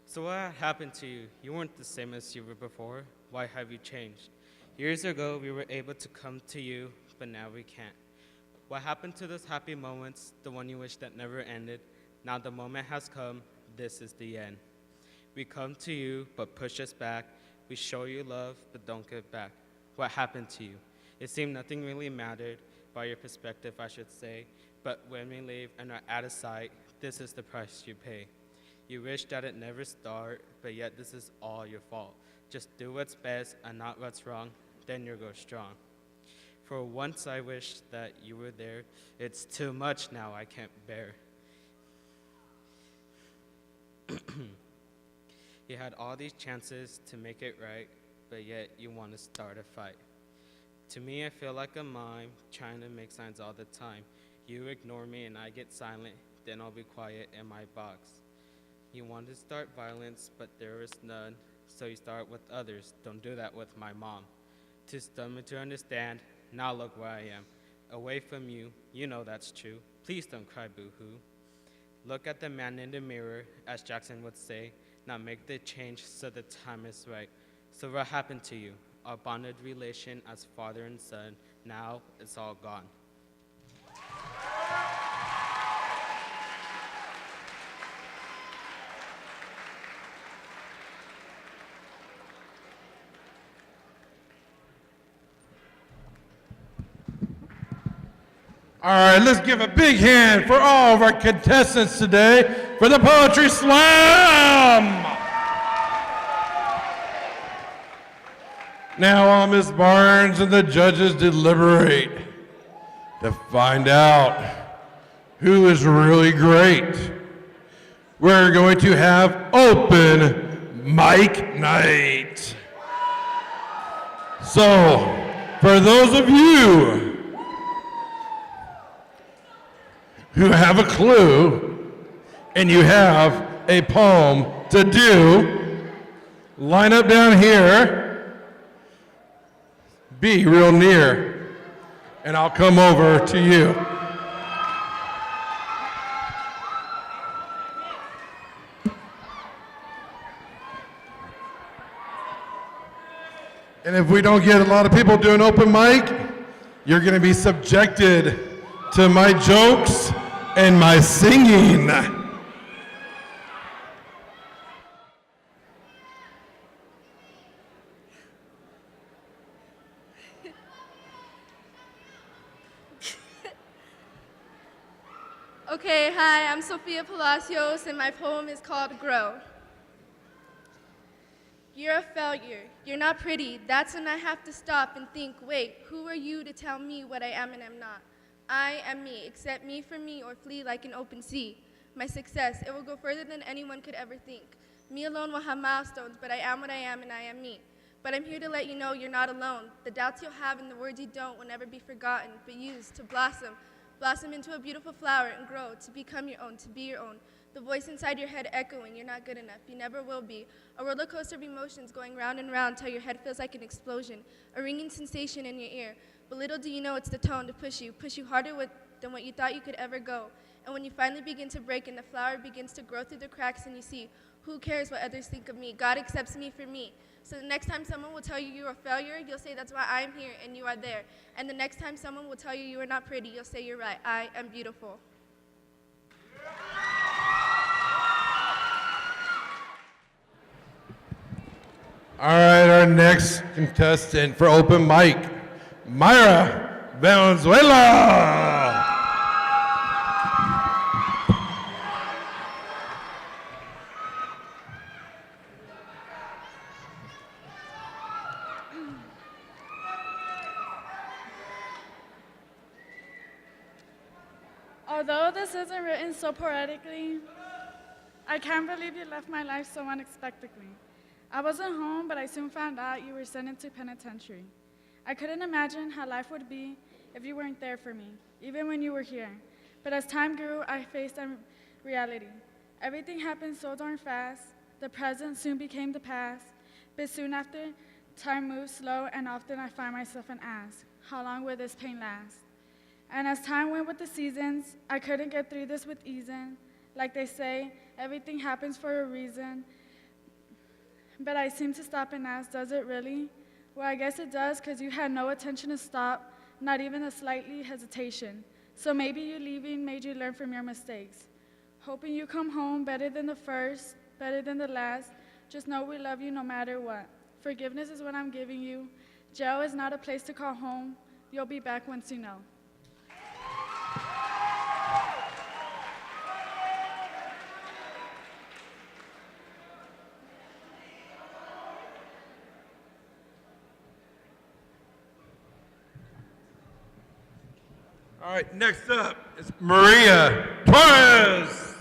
So what happened to you? You weren't the same as you were before. Why have you changed? Years ago, we were able to come to you, but now we can't. What happened to those happy moments, the one you wish that never ended? Now the moment has come, this is the end. We come to you, but push us back. We show you love, but don't give back. What happened to you? It seemed nothing really mattered, by your perspective, I should say. But when we leave and are out of sight, this is the price you pay. You wish that it never start, but yet this is all your fault. Just do what's best and not what's wrong, then you'll go strong. For once I wish that you were there. It's too much now I can't bear. You had all these chances to make it right, but yet you want to start a fight. To me, I feel like a mime, trying to make signs all the time. You ignore me and I get silent, then I'll be quiet in my box. You want to start violence, but there is none, so you start with others. Don't do that with my mom. Too stubborn to understand, now look where I am. Away from you, you know that's true. Please don't cry, boo-hoo. Look at the man in the mirror, as Jackson would say. Now make the change so the time is right. So what happened to you? Our bonded relation as father and son, now it's all gone. All right, let's give a big hand for all of our contestants today for the Poetry Slam. Now while Ms. Barnes and the judges deliberate to find out who is really great, we're going to have open mic night. So, for those of you who have a clue and you have a poem to do, line up down here. Be real near, and I'll come over to you. And if we don't get a lot of people doing open mic, you're going to be subjected to my jokes and my singing. Okay, hi, I'm Sophia Palacios, and my poem is called Grow. You're a failure. You're not pretty. That's when I have to stop and think, wait, who are you to tell me what I am and am not? I am me. Accept me for me or flee like an open sea. My success, it will go further than anyone could ever think. Me alone will have milestones, but I am what I am and I am me. But I'm here to let you know you're not alone. The doubts you'll have and the words you don't will never be forgotten, but used to blossom. Blossom into a beautiful flower and grow, to become your own, to be your own. The voice inside your head echoing, you're not good enough, you never will be. A roller coaster of emotions going round and round till your head feels like an explosion. A ringing sensation in your ear. But little do you know it's the tone to push you harder than what you thought you could ever go. And when you finally begin to break and the flower begins to grow through the cracks and you see, who cares what others think of me? God accepts me for me. So the next time someone will tell you you're a failure, you'll say that's why I'm here and you are there. And the next time someone will tell you you are not pretty, you'll say you're right, I am beautiful. All right, our next contestant for open mic, Myra Valenzuela. Although this isn't written so poetically, I can't believe you left my life so unexpectedly. I wasn't home, but I soon found out you were sent into penitentiary. I couldn't imagine how life would be if you weren't there for me, even when you were here. But as time grew, I faced a reality. Everything happened so darn fast. The present soon became the past. But soon after, time moved slow, and often I find myself and ask, how long will this pain last? And as time went with the seasons, I couldn't get through this with ease. Like they say, everything happens for a reason. But I seem to stop and ask, does it really? Well, I guess it does, because you had no attention to stop, not even a slightly hesitation. So maybe you leaving made you learn from your mistakes. Hoping you come home better than the first, better than the last. Just know we love you no matter what. Forgiveness is what I'm giving you. Jail is not a place to call home. You'll be back once you know. All right, next up is Maria Torres.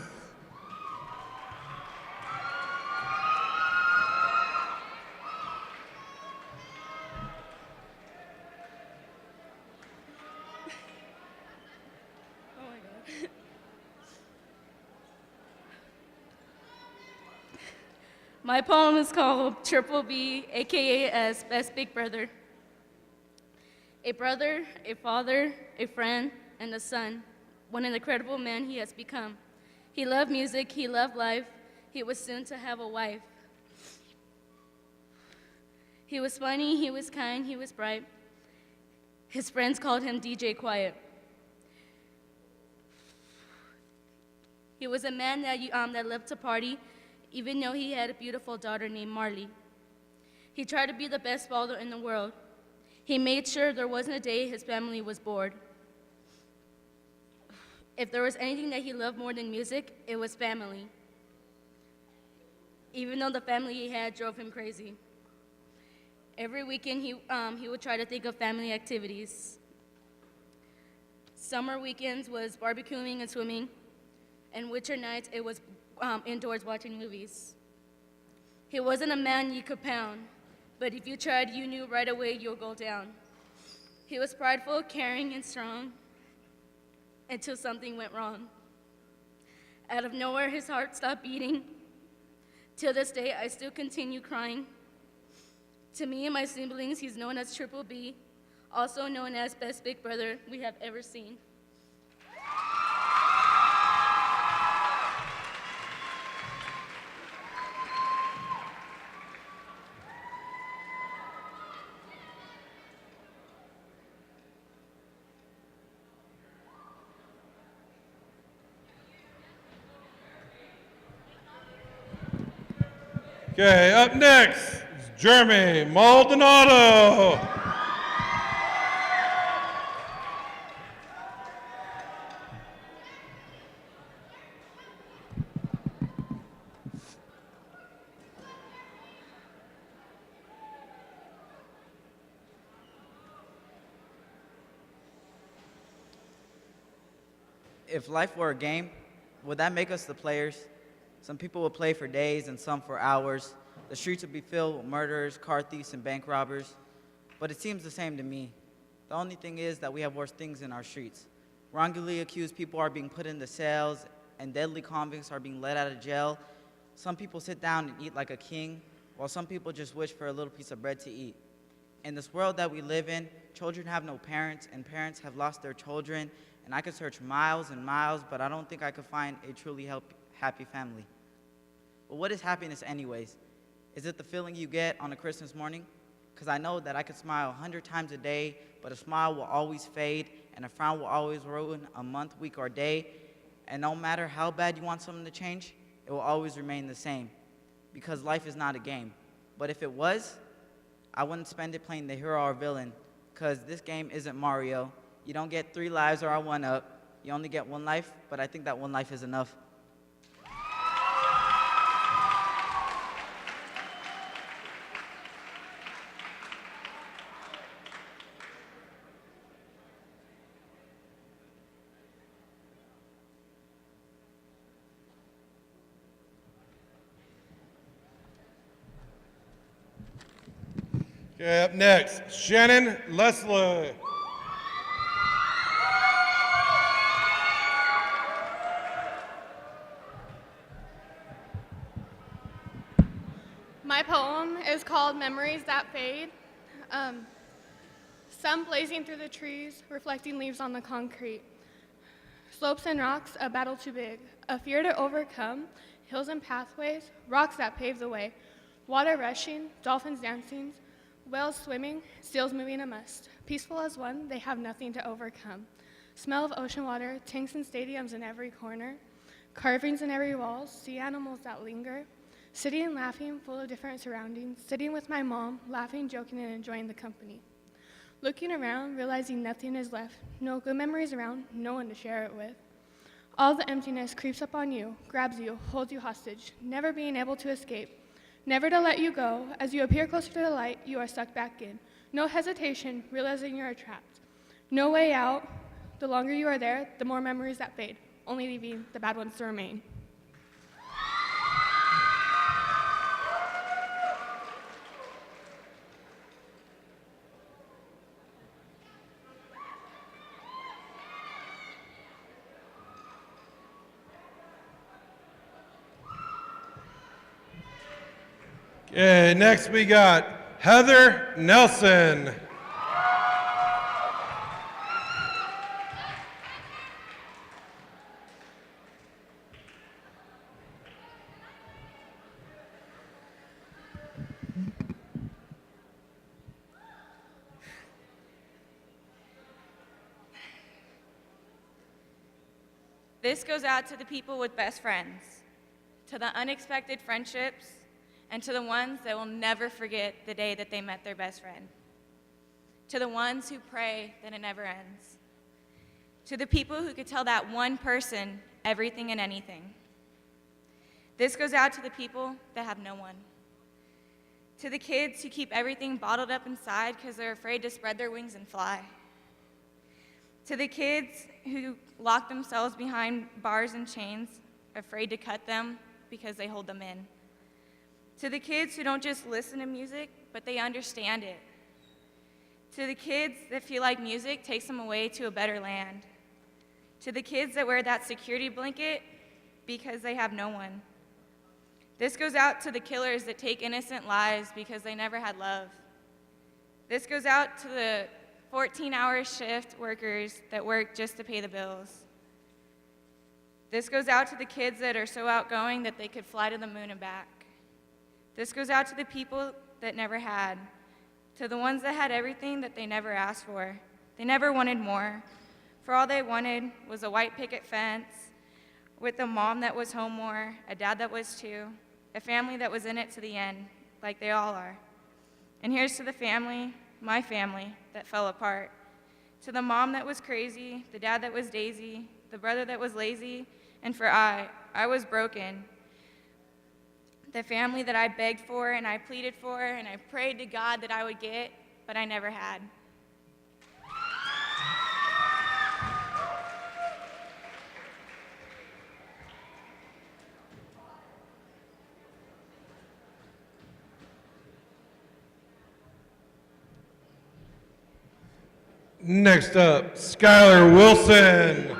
Oh my God. My poem is called Triple B, aka as Best Big Brother. A brother, a father, a friend, and a son. What an incredible man he has become. He loved music, he loved life. He was soon to have a wife. He was funny, he was kind, he was bright. His friends called him DJ Quiet. He was a man that loved to party, even though he had a beautiful daughter named Marley. He tried to be the best father in the world. He made sure there wasn't a day his family was bored. If there was anything that he loved more than music, it was family. Even though the family he had drove him crazy. Every weekend he would try to think of family activities. Summer weekends was barbecuing and swimming, and winter nights it was indoors watching movies. He wasn't a man you could pound, but if you tried, you knew right away you'll go down. He was prideful, caring, and strong until something went wrong. Out of nowhere, his heart stopped beating. Till this day, I still continue crying. To me and my siblings, he's known as Triple B, also known as Best Big Brother we have ever seen. Okay, up next is Jeremy Maldonado. If life were a game, would that make us the players? Some people would play for days and some for hours. The streets would be filled with murderers, car thieves, and bank robbers. But it seems the same to me. The only thing is that we have worse things in our streets. Wrongly accused people are being put into cells, and deadly convicts are being let out of jail. Some people sit down and eat like a king, while some people just wish for a little piece of bread to eat. In this world that we live in, children have no parents, and parents have lost their children, and I could search miles and miles, but I don't think I could find a truly happy family. But what is happiness anyways? Is it the feeling you get on a Christmas morning? Because I know that I could smile 100 times a day, but a smile will always fade, and a frown will always ruin a month, week, or day. And no matter how bad you want something to change, it will always remain the same. Because life is not a game. But if it was, I wouldn't spend it playing the hero or villain, because this game isn't Mario. You don't get 3 lives or a 1-up. You only get 1 life, but I think that 1 life is enough. Okay, up next, Shannon Leslie. My poem is called Memories That Fade. Sun blazing through the trees, reflecting leaves on the concrete. Slopes and rocks, a battle too big, a fear to overcome, hills and pathways, rocks that pave the way, water rushing, dolphins dancing, whales swimming, seals moving a must. Peaceful as one, they have nothing to overcome. Smell of ocean water, tanks and stadiums in every corner, carvings in every wall, sea animals that linger. Sitting and laughing, full of different surroundings, sitting with my mom, laughing, joking, and enjoying the company. Looking around, realizing nothing is left, no good memories around, no one to share it with. All the emptiness creeps up on you, grabs you, holds you hostage, never being able to escape, never to let you go. As you appear closer to the light, you are sucked back in. No hesitation, realizing you are trapped. No way out. The longer you are there, the more memories that fade, only leaving the bad ones to remain. Okay, next we got Heather Nelson. This goes out to the people with best friends, to the unexpected friendships, and to the ones that will never forget the day that they met their best friend. To the ones who pray that it never ends. To the people who could tell that one person everything and anything. This goes out to the people that have no one. To the kids who keep everything bottled up inside because they're afraid to spread their wings and fly. To the kids who lock themselves behind bars and chains, afraid to cut them because they hold them in. To the kids who don't just listen to music, but they understand it. To the kids that feel like music takes them away to a better land. To the kids that wear that security blanket because they have no one. This goes out to the killers that take innocent lives because they never had love. This goes out to the 14-hour shift workers that work just to pay the bills. This goes out to the kids that are so outgoing that they could fly to the moon and back. This goes out to the people that never had, to the ones that had everything that they never asked for. They never wanted more. For all they wanted was a white picket fence with a mom that was home more, a dad that was too, a family that was in it to the end, like they all are. And here's to the family, my family, that fell apart. To the mom that was crazy, the dad that was daisy, the brother that was lazy, and for I was broken. The family that I begged for and I pleaded for and I prayed to God that I would get, but I never had. Next up, Skylar Wilson.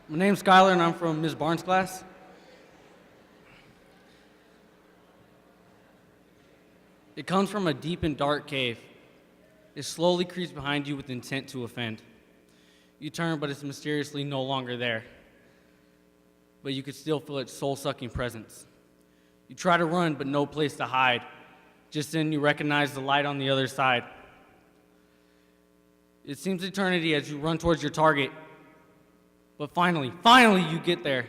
My name's Skylar, and I'm from Ms. Barnes' class. It comes from a deep and dark cave. It slowly creeps behind you with intent to offend. You turn, but it's mysteriously no longer there. But you could still feel its soul-sucking presence. You try to run, but no place to hide. Just then you recognize the light on the other side. It seems eternity as you run towards your target. But finally you get there.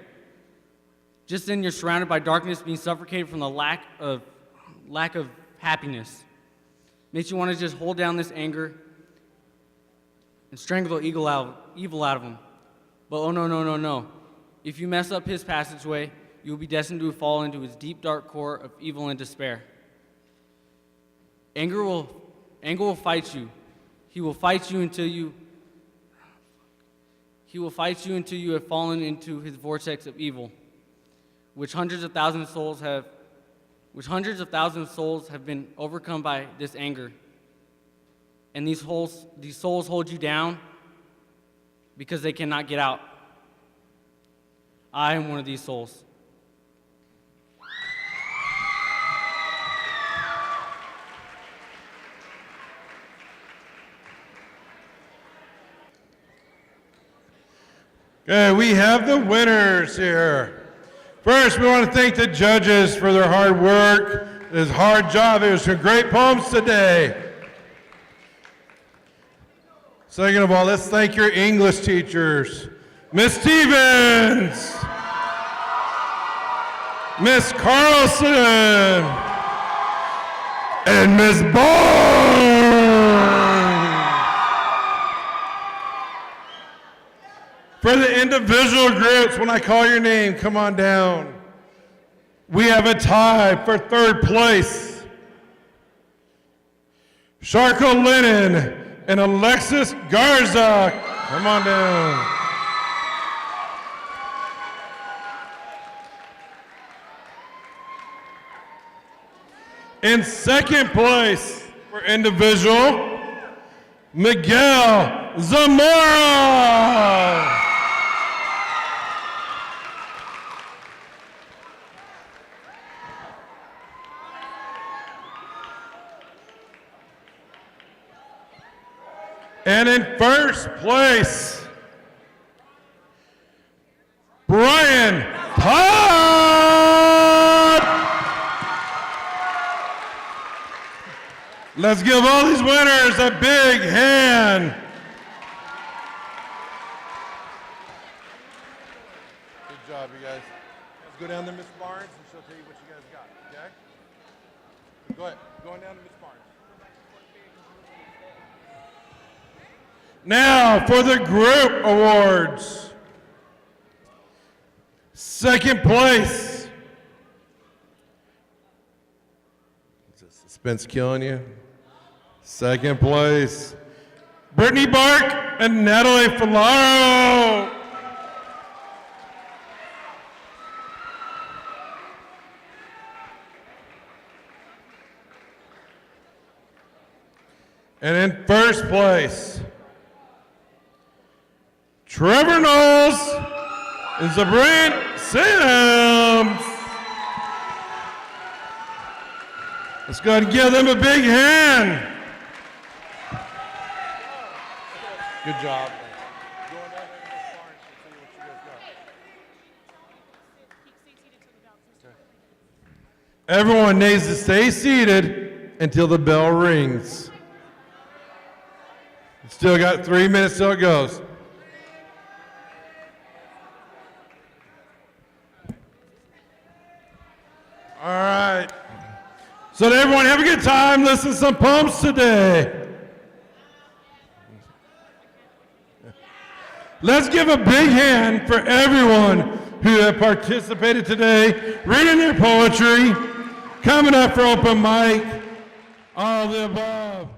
Just then you're surrounded by darkness, being suffocated from the lack of happiness. Makes you want to just hold down this anger and strangle the evil out of him. But oh no. If you mess up his passageway, you will be destined to fall into his deep, dark core of evil and despair. Anger will fight you. He will fight you until you have fallen into his vortex of evil, which hundreds of thousands of souls have been overcome by this anger. And these souls hold you down because they cannot get out. I am one of these souls. Okay, we have the winners here. First, we want to thank the judges for their hard work, this hard job. It was some great poems today. Second of all, let's thank your English teachers. Miss Stevens, Miss Carlson, and Miss Bourne. For the individual groups, when I call your name, come on down. We have a tie for third place. Sharko Lennon and Alexis Garza, come on down. In second place for individual, Miguel Zamora. And in first place, Brian Todd. Let's give all these winners a big hand. Good job, you guys. Let's go down to Miss Barnes and she'll tell you what you guys got, okay? Go ahead, going down to Miss Barnes. Now for the group awards. Second place. Is the suspense killing you? Second place, Brittany Bark and Natalie Filaro. And in first place, Trevor Knowles and Sabrina Sims. Let's go ahead and give them a big hand. Good job. Everyone needs to stay seated until the bell rings. Still got 3 minutes till it goes. All right. So everyone have a good time. Listen to some poems today. Let's give a big hand for everyone who have participated today, reading their poetry, coming up for open mic, all of the above.